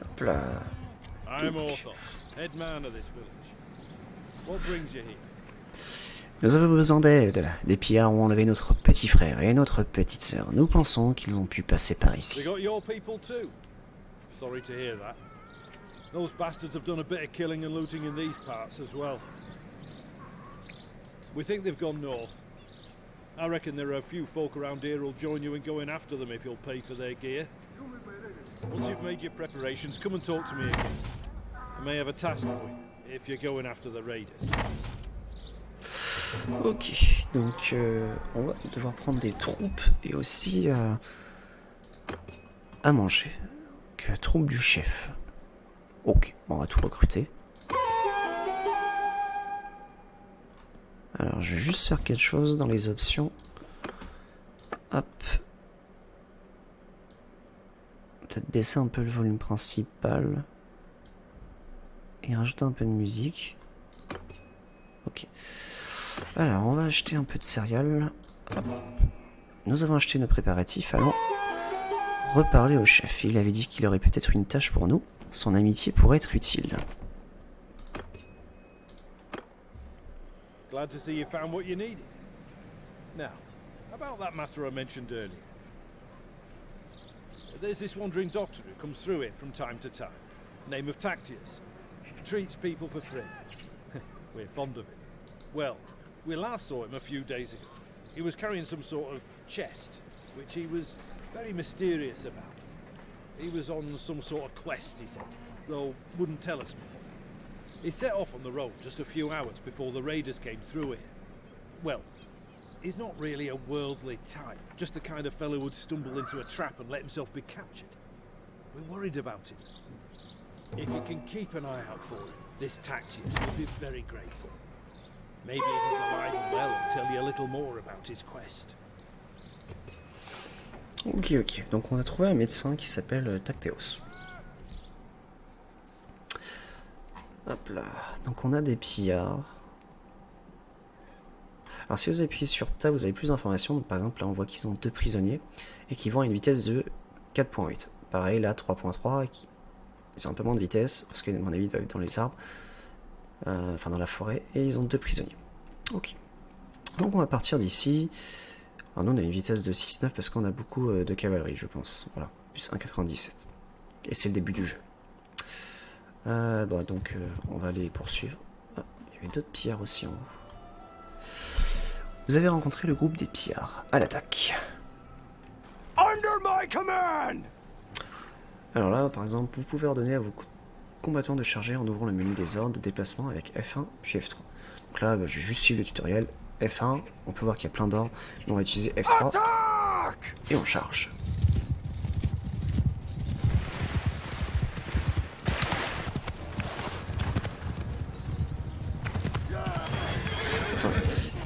Hop là. I'm Orthos, head man of this village. What brings you here? Nous avons besoin d'aide. Des pillards ont enlevé notre petit frère et notre petite sœur. Nous pensons qu'ils ont pu passer par They ici. got your people too. Sorry to hear that. Those bastards have done a bit of killing and looting in these parts as well. We think they've gone north. I reckon there are a few folk around here who'll join you in going after them if you'll pay for their gear. Once you've made your preparations, come and talk to me again. I may have a task for you if you're going after the raiders. Ok, donc on va devoir prendre des troupes et aussi à manger. Donc, troupe du chef. Ok, bon, on va tout recruter. Alors je vais juste faire quelque chose dans les options. Hop. Peut-être baisser un peu le volume principal. Et rajouter un peu de musique. Ok. Alors on va acheter un peu de céréales. Hop. Nous avons acheté nos préparatifs. Allons reparler au chef. Il avait dit qu'il aurait peut-être une tâche pour nous. Son amitié pourrait être utile. Glad to see you found what you needed. Now, about that matter I mentioned earlier. There's this wandering doctor who comes through here from time to time. Name of Tactius. Treats people for free. We're fond of him. Well, we last saw him a few days ago. He was carrying some sort of chest, which he was very mysterious about. He was on some sort of quest, he said, though wouldn't tell us more. He set off on the road just a few hours before the raiders came through here. Well, he's not really a worldly type, just the kind of fellow who'd stumble into a trap and let himself be captured. We're worried about him. If you can keep an eye out for him, this Tactius will be very grateful. Maybe if he's alive and well, he'll tell you a little more about his quest. Ok, ok. Donc on a trouvé un médecin qui s'appelle Tacteos. Hop là. Donc on a des pillards. Alors si vous appuyez sur Tab, vous avez plus d'informations. Donc, par exemple, là on voit qu'ils ont 2 prisonniers et qui vont à une vitesse de 4.8. Pareil, là 3.3. Ils ont un peu moins de vitesse parce que, à mon avis, ils doivent être dans les arbres. Enfin, dans la forêt. Et ils ont 2 prisonniers. Ok. Donc on va partir d'ici. Alors nous on a une vitesse de 6.9 parce qu'on a beaucoup de cavalerie, je pense. Voilà. Plus 1.97. Et c'est le début du jeu. Bon, donc on va les poursuivre. Ah, il y avait d'autres pillards aussi en haut. Vous avez rencontré le groupe des pillards. À l'attaque. Under my command! Alors là, par exemple, vous pouvez ordonner à vos combattants de charger en ouvrant le menu des ordres de déplacement avec F1 puis F3. Donc là, je vais juste suivre le tutoriel. F1, on peut voir qu'il y a plein d'ordres. On va utiliser F3 et on charge.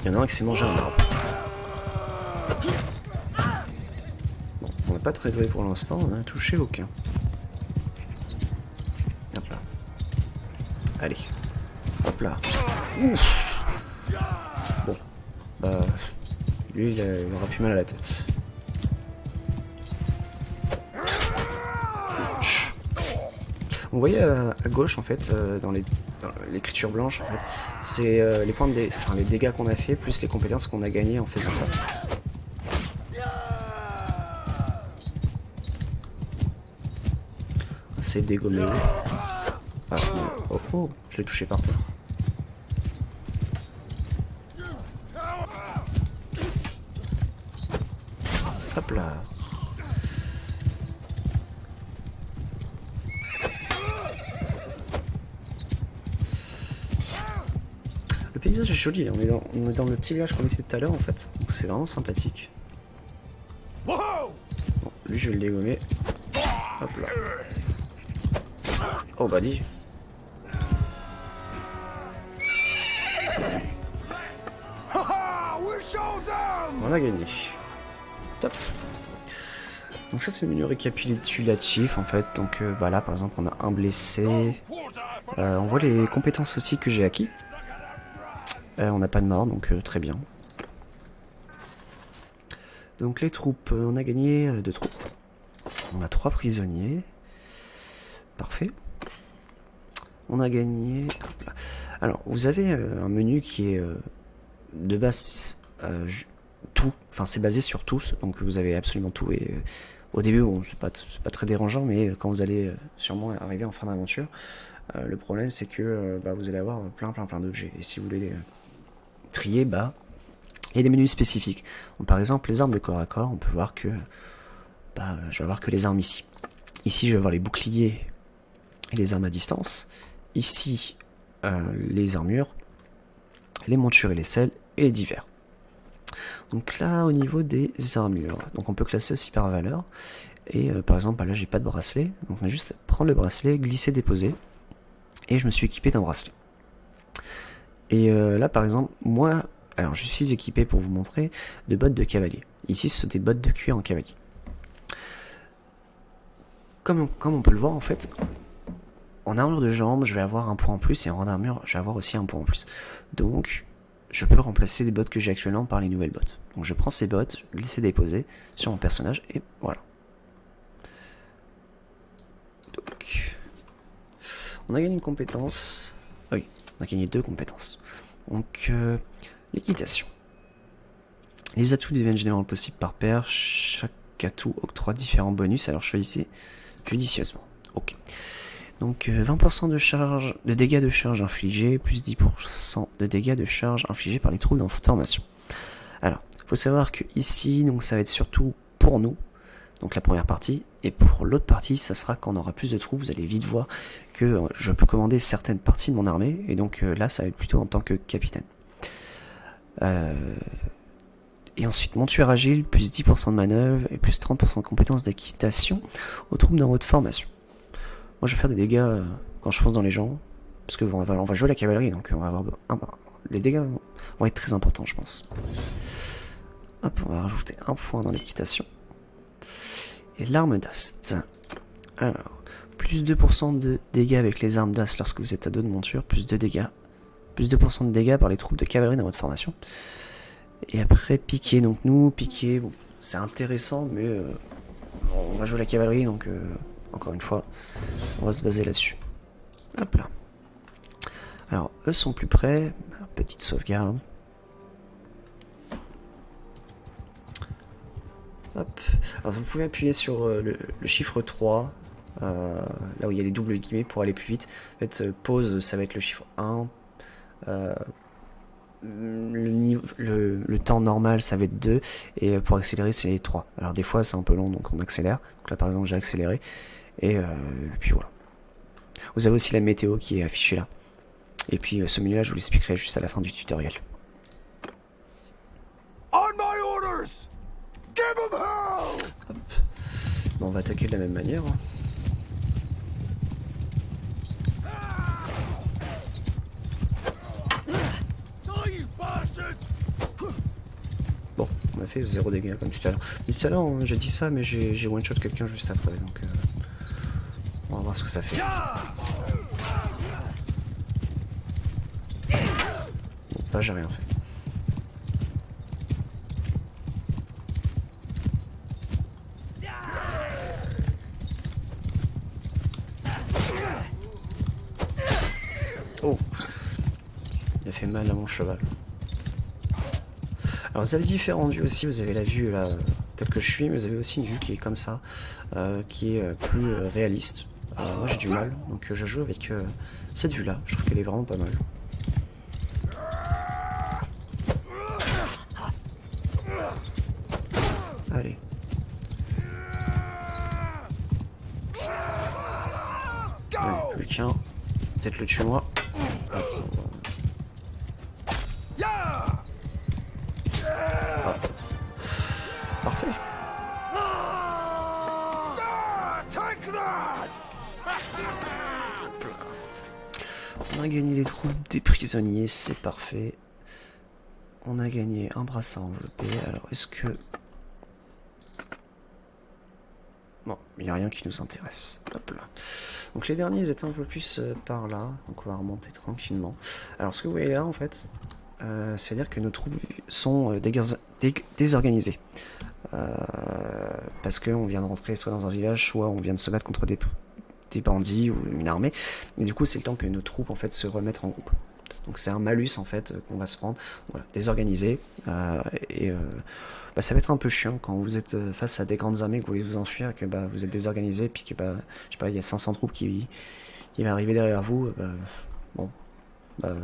Il y en a un qui s'est mangé un arbre. Bon, on n'a pas très doué pour l'instant, on n'a touché aucun. Hop là. Allez. Hop là. Ouf. Bon. Bah. Lui, il aura plus mal à la tête. Vous voyez à gauche, en fait, dans l'écriture blanche, en fait, c'est les points de les dégâts qu'on a fait, plus les compétences qu'on a gagnées en faisant ça. C'est dégommé. Ah, non. Oh, oh, je l'ai touché par terre. Hop là. Le paysage est joli, on est dans le petit village qu'on était tout à l'heure en fait, donc c'est vraiment sympathique. Lui, je vais le dégommer. Hop là. Oh bah dis. On a gagné. Top. Donc ça c'est le menu récapitulatif en fait. Donc bah là par exemple on a un blessé. On voit les compétences aussi que j'ai acquis. On n'a pas de mort donc très bien. Donc les troupes, on a gagné 2 troupes. On a 3 prisonniers. Parfait. On a gagné... Alors vous avez un menu qui est de base tout. Enfin c'est basé sur tous. Donc vous avez absolument tout. Et au début bon, c'est pas très dérangeant. Mais quand vous allez sûrement arriver en fin d'aventure, le problème c'est que bah, vous allez avoir plein d'objets. Et si vous voulez trier, bah... il y a des menus spécifiques. Donc, par exemple, les armes de corps à corps, on peut voir que bah, je vais avoir que les armes ici. Ici, je vais avoir les boucliers et les armes à distance. Ici, les armures, les montures et les selles, et les divers. Donc là, au niveau des armures, donc on peut classer aussi par valeur. Et par exemple, bah, là, j'ai pas de bracelet. Donc on a juste à prendre le bracelet, glisser, déposer. Et je me suis équipé d'un bracelet. Et là, par exemple, moi... alors je suis équipé pour vous montrer de bottes de cavalier. Ici ce sont des bottes de cuir en cavalier. Comme on peut le voir en fait, en armure de jambe je vais avoir un point en plus et en armure je vais avoir aussi un point en plus. Donc je peux remplacer les bottes que j'ai actuellement par les nouvelles bottes. Donc je prends ces bottes, glisser déposer sur mon personnage et voilà. Donc on a gagné une compétence. Ah oui, on a gagné 2 compétences. Donc l'équitation. Les atouts deviennent généralement possibles par paire. Chaque atout octroie différents bonus. Alors choisissez judicieusement. Ok. Donc 20% de charge, de dégâts de charge infligés, plus 10% de dégâts de charge infligés par les troupes dans formation. Alors, il faut savoir que ici, donc ça va être surtout pour nous, donc la première partie, et pour l'autre partie, ça sera quand on aura plus de troupes. Vous allez vite voir que je peux commander certaines parties de mon armée, et donc là, ça va être plutôt en tant que capitaine. Et ensuite, monture agile, plus 10% de manœuvre et plus 30% de compétences d'équitation aux troupes dans votre formation. Moi, je vais faire des dégâts quand je fonce dans les gens, parce que on va jouer la cavalerie, donc on va avoir les dégâts vont être très importants, je pense. Hop, on va rajouter un point dans l'équitation. Et l'arme d'ast. Alors, plus 2% de dégâts avec les armes d'ast lorsque vous êtes à 2 de monture, plus 2 dégâts. Plus 2% de dégâts par les troupes de cavalerie dans votre formation. Et après, piquer. Donc nous, piquer, bon, c'est intéressant, mais on va jouer la cavalerie, donc encore une fois, on va se baser là-dessus. Hop là. Alors, eux sont plus près. Petite sauvegarde. Hop. Alors, vous pouvez appuyer sur le chiffre 3, là où il y a les doubles guillemets pour aller plus vite. En fait, pause, ça va être le chiffre 1. Le temps normal ça va être 2 et pour accélérer c'est 3. Alors des fois c'est un peu long donc on accélère. Donc là par exemple j'ai accéléré et puis voilà. Vous avez aussi la météo qui est affichée là. Et puis ce menu là je vous l'expliquerai juste à la fin du tutoriel. On my orders! Give 'em hell! Hop. Bon, on va attaquer de la même manière. Hein. Bon, on a fait 0 dégâts comme tout à l'heure. Tout à l'heure, hein, j'ai dit ça, mais j'ai one-shot quelqu'un juste après, donc on va voir ce que ça fait. Bon, là, j'ai rien fait. Oh, il a fait mal à mon cheval. Alors vous avez différentes vues aussi, vous avez la vue là telle que je suis, mais vous avez aussi une vue qui est comme ça, qui est plus réaliste. Moi j'ai du mal, donc je joue avec cette vue là, je trouve qu'elle est vraiment pas mal. Allez. Allez, plus qu'un, peut-être le tuer moi. Parfait. Hop là. On a gagné les troupes des prisonniers, c'est parfait. On a gagné un brassard enveloppé. Alors, est-ce que... Bon, il n'y a rien qui nous intéresse. Hop là. Donc les derniers ils étaient un peu plus par là. Donc on va remonter tranquillement. Alors ce que vous voyez là en fait, c'est-à-dire que nos troupes sont désorganisées. Parce qu'on vient de rentrer soit dans un village, soit on vient de se battre contre des bandits ou une armée. Et du coup c'est le temps que nos troupes en fait se remettent en groupe. Donc c'est un malus en fait qu'on va se prendre, voilà, désorganisé, ça va être un peu chiant quand vous êtes face à des grandes armées que vous voulez vous enfuir, et que vous êtes désorganisé, puis que je sais pas, il y a 500 troupes qui vont arriver derrière vous,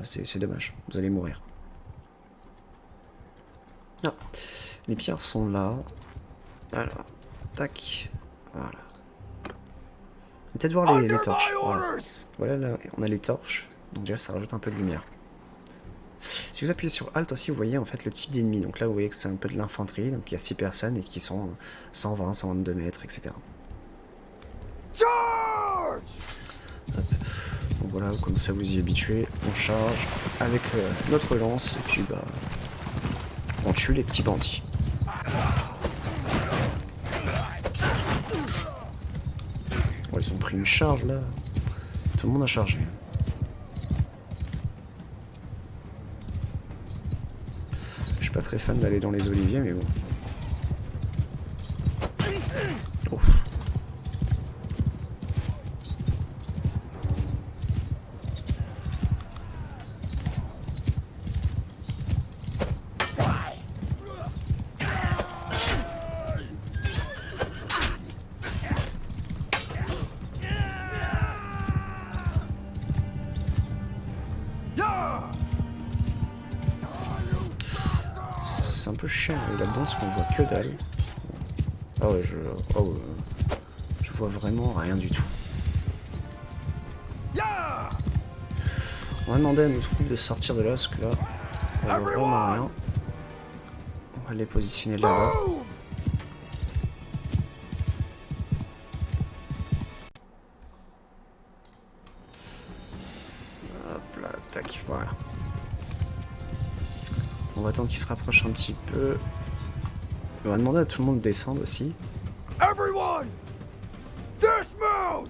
c'est dommage, vous allez mourir. Ah, les pierres sont là, alors, tac, voilà. On va peut-être voir les torches, voilà là, on a les torches. Donc déjà ça rajoute un peu de lumière. Si vous appuyez sur Alt aussi, vous voyez en fait le type d'ennemi. Donc là vous voyez que c'est un peu de l'infanterie, donc il y a 6 personnes et qui sont 120, 122 mètres, etc. Charge! Hop. Donc voilà, comme ça vous y habituez, on charge avec notre lance et puis on tue les petits bandits. Oh, ils ont pris une charge là. Tout le monde a chargé. Je suis pas très fan d'aller dans les oliviers, mais bon. Ouf. C'est un peu chiant là-dedans parce qu'on voit que dalle. Ah ouais, je vois vraiment rien du tout. On va demander à nos troupes de sortir de là parce que là, on voit vraiment rien. On va les positionner là-bas. Hop là, tac, voilà. On va attendre qu'il se rapproche un petit peu. On va demander à tout le monde de descendre aussi. Everyone, dismount!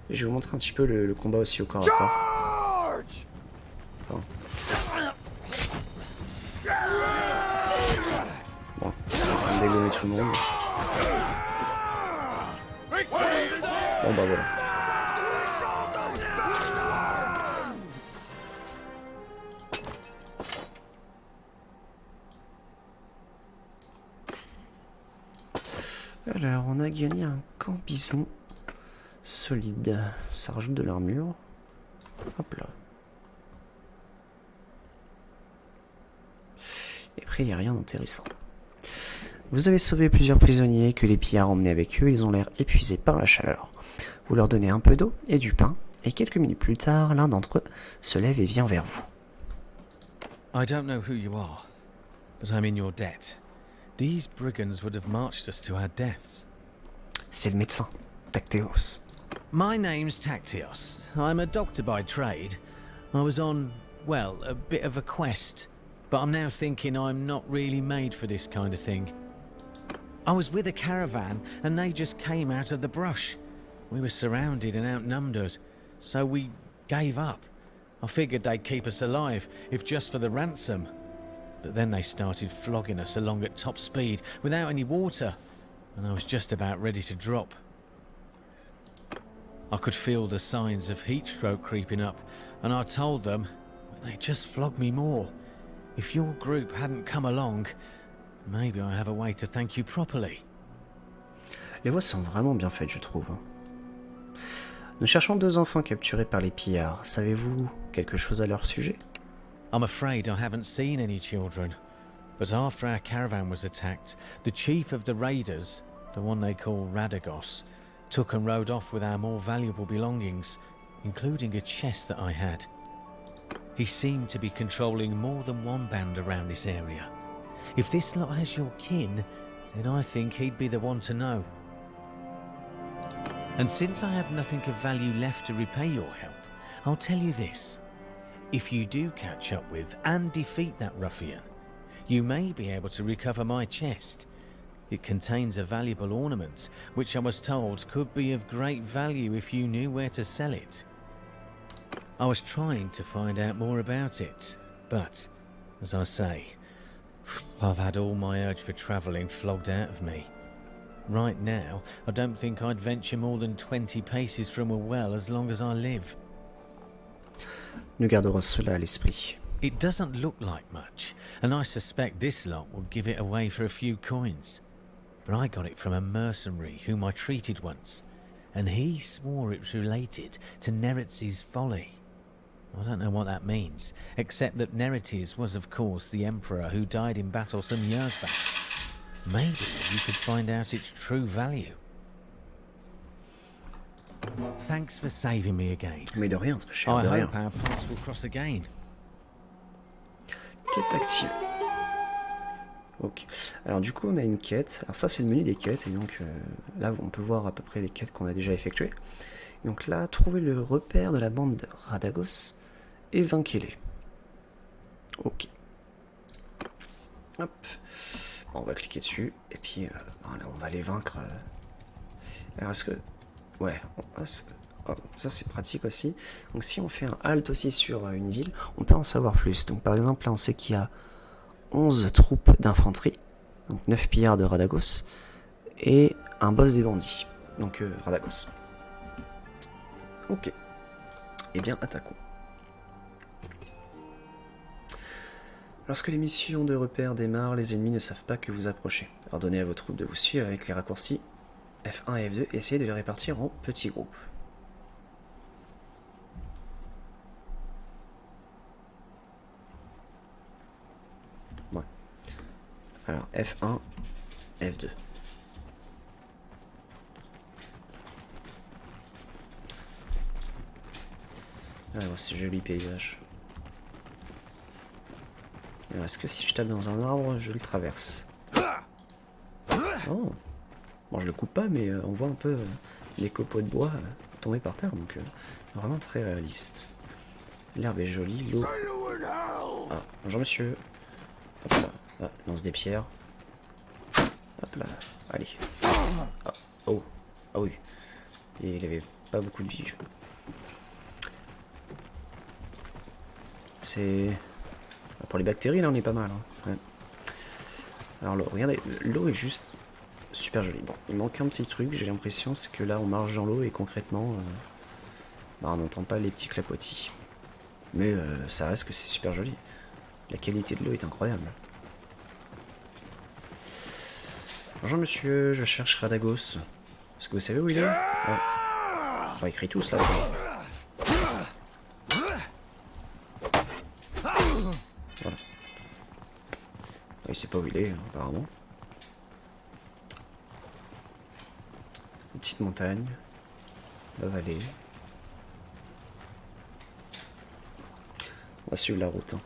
Et je vais vous montrer un petit peu le combat aussi au corps à corps. Charge! Bon, on va dégommer tout le monde. Bon bah voilà. Alors, on a gagné un camp bison solide. Ça rajoute de l'armure. Hop là. Et après, il n'y a rien d'intéressant. Vous avez sauvé plusieurs prisonniers que les pillards emmenaient avec eux. Ils ont l'air épuisés par la chaleur. Vous leur donnez un peu d'eau et du pain. Et quelques minutes plus tard, l'un d'entre eux se lève et vient vers vous. I don't know who you are, but I'm in your debt. These brigands would have marched us to our deaths. C'est le médecin, Tacteos. My name's Tactios. I'm a doctor by trade. I was on, well, a bit of a quest, but I'm now thinking I'm not really made for this kind of thing. I was with a caravan and they just came out of the brush. We were surrounded and outnumbered, so we gave up. I figured they'd keep us alive, if just for the ransom. But then they started flogging us along at top speed without any water, and I was just about ready to drop. I could feel the signs of heat stroke creeping up, and I told them, but they just flogged me more. If your group hadn't come along, maybe I have a way to thank you properly. Les voix sont vraiment bien faites, je trouve. Nous cherchons 2 enfants capturés par les pillards. Savez-vous quelque chose à leur sujet? I'm afraid I haven't seen any children, but after our caravan was attacked, the chief of the raiders, the one they call Radagos, took and rode off with our more valuable belongings, including a chest that I had. He seemed to be controlling more than one band around this area. If this lot has your kin, then I think he'd be the one to know. And since I have nothing of value left to repay your help, I'll tell you this. If you do catch up with and defeat that ruffian, you may be able to recover my chest. It contains a valuable ornament, which I was told could be of great value if you knew where to sell it. I was trying to find out more about it, but, as I say, I've had all my urge for travelling flogged out of me. Right now, I don't think I'd venture more than 20 paces from a well as long as I live. Nous garderons cela à l'esprit. It doesn't look like much, and I suspect this lot will give it away for a few coins. But I got it from a mercenary whom I treated once, and he swore it was related to Neretz's folly. I don't know what that means, except that Neretes was of course the emperor who died in battle some years back. Maybe you could find out its true value. Thanks for saving me again. Mais de rien, très cher, I de rien. hope our paths will cross again. Quête active. Ok. Alors du coup on a une quête. Alors ça c'est le menu des quêtes et donc là on peut voir à peu près les quêtes qu'on a déjà effectuées. Donc là, trouver le repère de la bande de Radagos et vainquez-les. Ok. Hop. Bon, on va cliquer dessus et puis voilà, on va les vaincre. Alors est-ce que... Ouais. Ça c'est pratique aussi. Donc si on fait un halt aussi sur une ville, on peut en savoir plus. Donc par exemple là on sait qu'il y a 11 troupes d'infanterie, donc 9 pillards de Radagos, et un boss des bandits, donc Radagos. Ok. Eh bien, attaquons. Lorsque les missions de repère démarrent, les ennemis ne savent pas que vous approchez. Ordonnez à vos troupes de vous suivre avec les raccourcis F1 et F2 et essayez de les répartir en petits groupes. Ouais. Alors, F1, F2. Ah, c'est joli paysage. Alors, est-ce que si je tape dans un arbre, je le traverse? Oh. Bon, je le coupe pas, mais on voit un peu les copeaux de bois tomber par terre, donc vraiment très réaliste. L'herbe est jolie, l'eau... Ah, bonjour monsieur. Hop là. Ah, lance des pierres. Hop là, allez. Ah, oh, ah oui. Et il avait pas beaucoup de vie. C'est... Pour les bactéries, là, on est pas mal. Hein. Ouais. Alors, regardez, l'eau est juste super jolie. Bon, il manque un petit truc, j'ai l'impression, c'est que là, on marche dans l'eau et concrètement, on n'entend pas les petits clapotis. Mais ça reste que c'est super joli. La qualité de l'eau est incroyable. Bonjour monsieur, je cherche Radagos. Est-ce que vous savez où il est? Ouais. On écrit tous là. Voilà. Il sait pas où il est, apparemment. Une petite montagne. La vallée. On va suivre la route. Hein.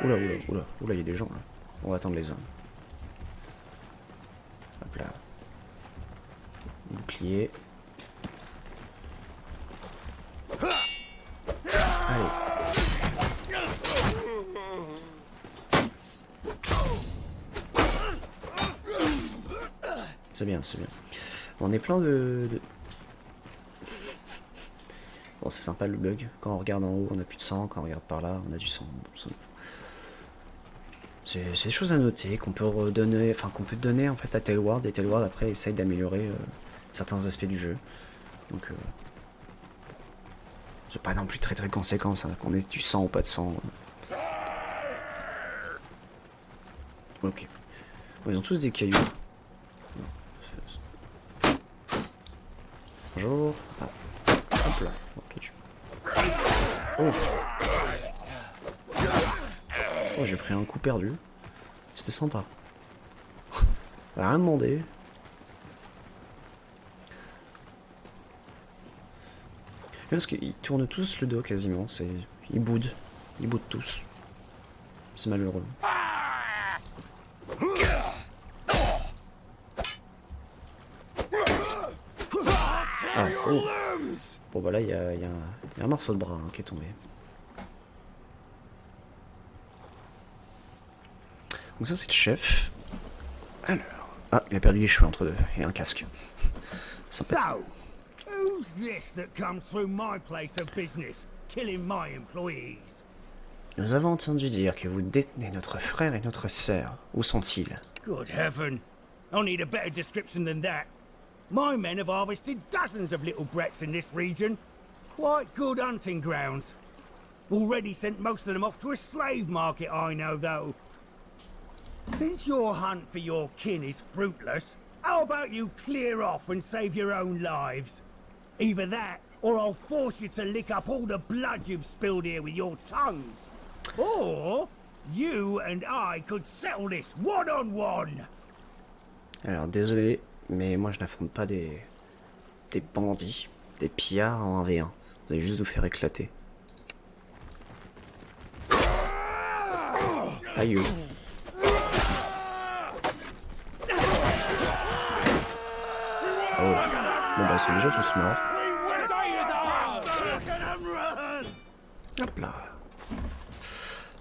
Oula, oula, oula, oula, il y a des gens là. On va attendre les hommes. Hop là. Bouclier. Allez. C'est bien, c'est bien. On est plein de... Bon, c'est sympa le bug. Quand on regarde en haut, on a plus de sang. Quand on regarde par là, on a du sang. C'est des choses à noter qu'on peut redonner, enfin qu'on peut donner en fait à Tailward, et Tailward après essaye d'améliorer certains aspects du jeu. Donc c'est pas non plus très conséquent ça, qu'on ait du sang ou pas de sang. Ok. Bon, ils ont tous des cailloux. Bonjour. Ah. Hop là. Bon, toi, tu... Oh. Oh, j'ai pris un coup perdu. C'était sympa. On a rien demandé. Parce qu'ils tournent tous le dos quasiment. Ils boudent. Ils boudent tous. C'est malheureux. Ah, your oh. limbs! Bon bah là il y a un morceau de bras hein, qui est tombé. Donc ça c'est le chef. Alors... Ah, il a perdu les cheveux entre deux et un casque. Sympathique. So, who's this that comes through my place of business, killing my employees? Nous avons entendu dire que vous détenez notre frère et notre sœur. Où sont-ils? Good heaven. I need a better description than that. My men have harvested dozens of little brats in this region. Quite good hunting grounds. Already sent most of them off to a slave market, I know, though. Since your hunt for your kin is fruitless, how about you clear off and save your own lives? Either that, or I'll force you to lick up all the blood you've spilled here with your tongues. Or, you and I could settle this one-on-one. Alors désolé, mais moi je n'affronte pas des bandits, des pillards en 1v1. Vous allez juste vous faire éclater. Aïe. Oh. Bon bah ils sont déjà tous morts. Hop là.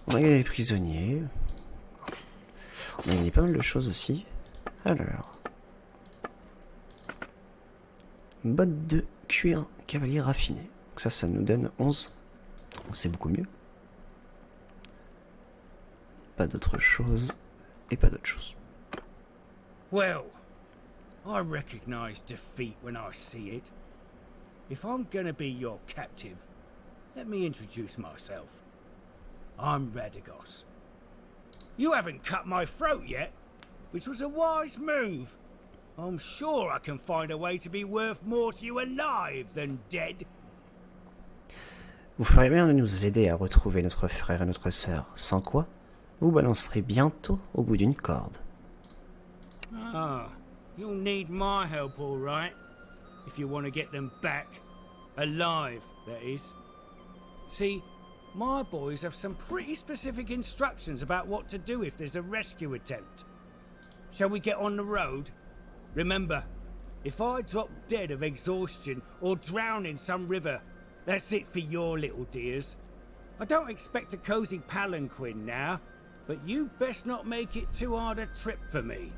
On a gagné des prisonniers. On a gagné pas mal de choses aussi. Alors. Bottes de cuir cavalier raffiné. Donc ça nous donne 11. Donc c'est beaucoup mieux. Pas d'autre chose. Et pas d'autre chose. Well, I recognize defeat when I see it. If I'm gonna be your captive, let me introduce myself. I'm Radagos. You haven't cut my throat yet, which was a wise move. I'm sure I can find a way to be worth more to you alive than dead. Vous ferez bien de nous aider à retrouver notre frère et notre sœur, sans quoi vous balancerez bientôt au bout d'une corde. Ah, you'll need my help, all right. If you want to get them back. Alive, that is. See, my boys have some pretty specific instructions about what to do if there's a rescue attempt. Shall we get on the road? Remember, if I drop dead of exhaustion or drown in some river, that's it for your little dears. I don't expect a cozy palanquin now, but you best not make it too hard a trip for me.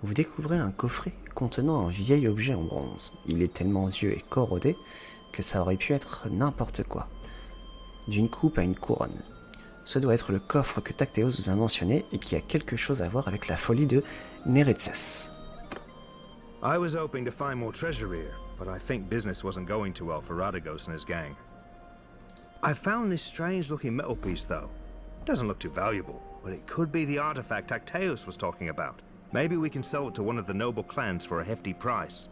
Vous découvrez un coffret contenant un vieil objet en bronze. Il est tellement vieux et corrodé que ça aurait pu être n'importe quoi. D'une coupe à une couronne. Ce doit être le coffre que Tactéos vous a mentionné et qui a quelque chose à voir avec la folie de Neretzes. I was hoping to find more treasure here, but I think business wasn't going too well for Radagos and his gang. I found this strange-looking metal piece, though. It doesn't look too valuable, but it could be the artifact Tactéos was talking about. Maybe we can sell it to one of the noble clans for a hefty price.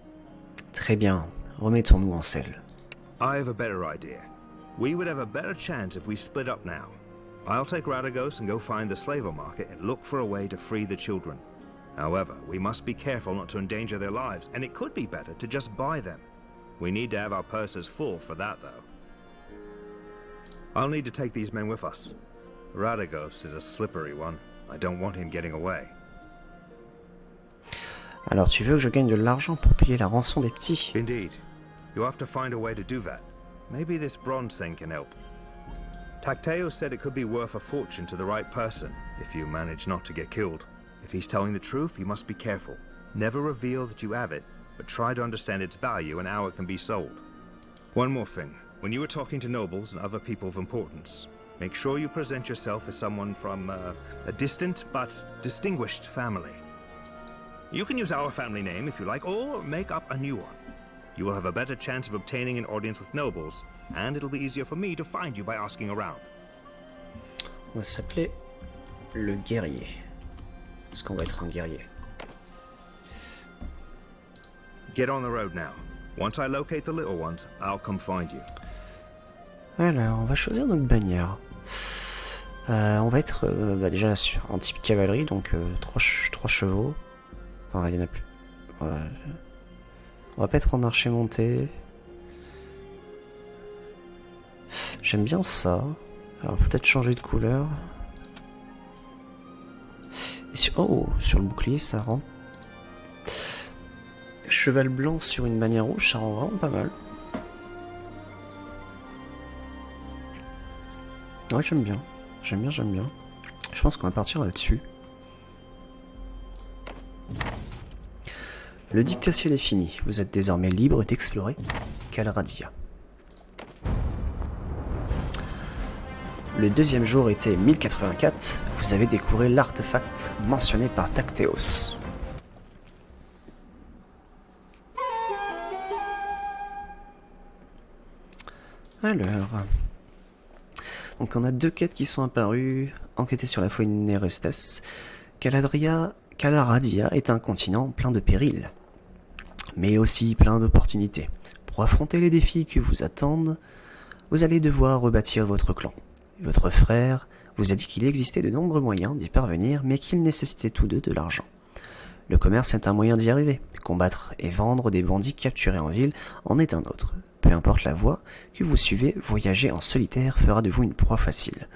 Très bien, remettons-nous en selle. I have a better idea. We would have a better chance if we split up now. I'll take Radagos and go find the slaver market and look for a way to free the children. However, we must be careful not to endanger their lives, and it could be better to just buy them. We need to have our purses full for that, though. I'll need to take these men with us. Radagos is a slippery one. I don't want him getting away. Alors tu veux que je gagne de l'argent pour payer la rançon des petits? Indeed. You have to find a way to do that. Maybe this bronze thing can help. Tactéos said it could be worth a fortune to the right person, if you manage not to get killed. If he's telling the truth, you must be careful. Never reveal that you have it, but try to understand its value and how it can be sold. One more thing. When you are talking to nobles and other people of importance, make sure you present yourself as someone from a distant but distinguished family. You can use our family name if you like, or make up a new one. You will have a better chance of obtaining an audience with nobles, and it'll be easier for me to find you by asking around. On va s'appeler le guerrier. Parce qu'on va être un guerrier. Get on the road now. Once I locate the little ones, I'll come find you. Alors, on va choisir notre bannière. On va être déjà en type cavalerie, donc 3 chevaux. Enfin, il y en a plus. On va pas être en archer monté. J'aime bien ça. Alors peut-être changer de couleur. Et sur le bouclier ça rend. cheval blanc sur une bannière rouge, ça rend vraiment pas mal. Ouais, j'aime bien. J'aime bien, j'aime bien. Je pense qu'on va partir là-dessus. Le dictaciel est fini. Vous êtes désormais libre d'explorer Calradia. Le deuxième jour était 1084. Vous avez découvert l'artefact mentionné par Tacteos. Alors... Donc on a 2 quêtes qui sont apparues. Enquêter sur la fouine Nerestes. Calradia est un continent plein de périls, mais aussi plein d'opportunités. Pour affronter les défis qui vous attendent, vous allez devoir rebâtir votre clan. Votre frère vous a dit qu'il existait de nombreux moyens d'y parvenir, mais qu'ils nécessitaient tous deux de l'argent. Le commerce est un moyen d'y arriver. Combattre et vendre des bandits capturés en ville en est un autre. Peu importe la voie que vous suivez, voyager en solitaire fera de vous une proie facile.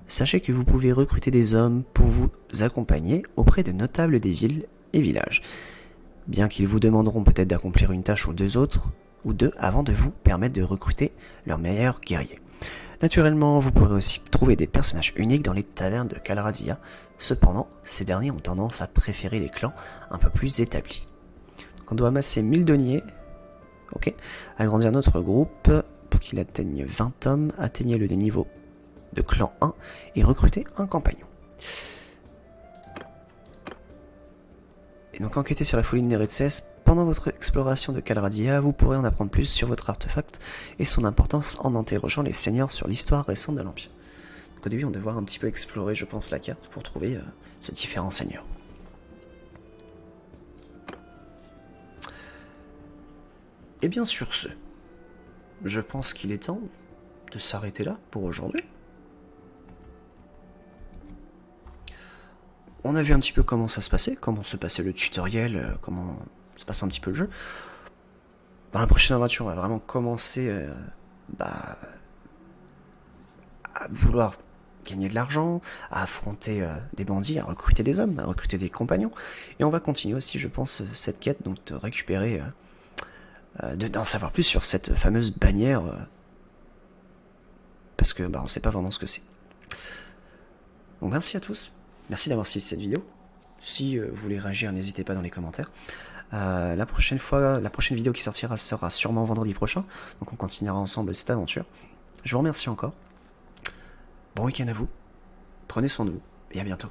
Sachez que vous pouvez recruter des hommes pour vous accompagner auprès de notables des villes et villages. Bien qu'ils vous demanderont peut-être d'accomplir une tâche ou deux avant de vous permettre de recruter leurs meilleurs guerriers. Naturellement, vous pourrez aussi trouver des personnages uniques dans les tavernes de Calradia. Cependant, ces derniers ont tendance à préférer les clans un peu plus établis. Donc on doit amasser 1000 deniers. Ok. Agrandir notre groupe pour qu'il atteigne 20 hommes. Atteignez le niveau de clan 1 et recruter un compagnon. Et donc enquêter sur la folie de Nerestes. Pendant votre exploration de Calradia, vous pourrez en apprendre plus sur votre artefact et son importance en interrogeant les seigneurs sur l'histoire récente de l'Empire. Donc au début, on va devoir un petit peu explorer, je pense, la carte pour trouver ces différents seigneurs. Et bien sur ce, je pense qu'il est temps de s'arrêter là pour aujourd'hui. On a vu un petit peu comment ça se passait, comment se passait le tutoriel, comment se passe un petit peu le jeu. Dans la prochaine aventure, on va vraiment commencer à vouloir gagner de l'argent, à affronter des bandits, à recruter des hommes, à recruter des compagnons. Et on va continuer aussi, je pense, cette quête, donc de récupérer, d'en savoir plus sur cette fameuse bannière, parce que on sait pas vraiment ce que c'est. Donc merci à tous. Merci d'avoir suivi cette vidéo. Si vous voulez réagir, n'hésitez pas dans les commentaires. La prochaine vidéo qui sortira sera sûrement vendredi prochain. Donc on continuera ensemble cette aventure. Je vous remercie encore. Bon week-end à vous. Prenez soin de vous et à bientôt.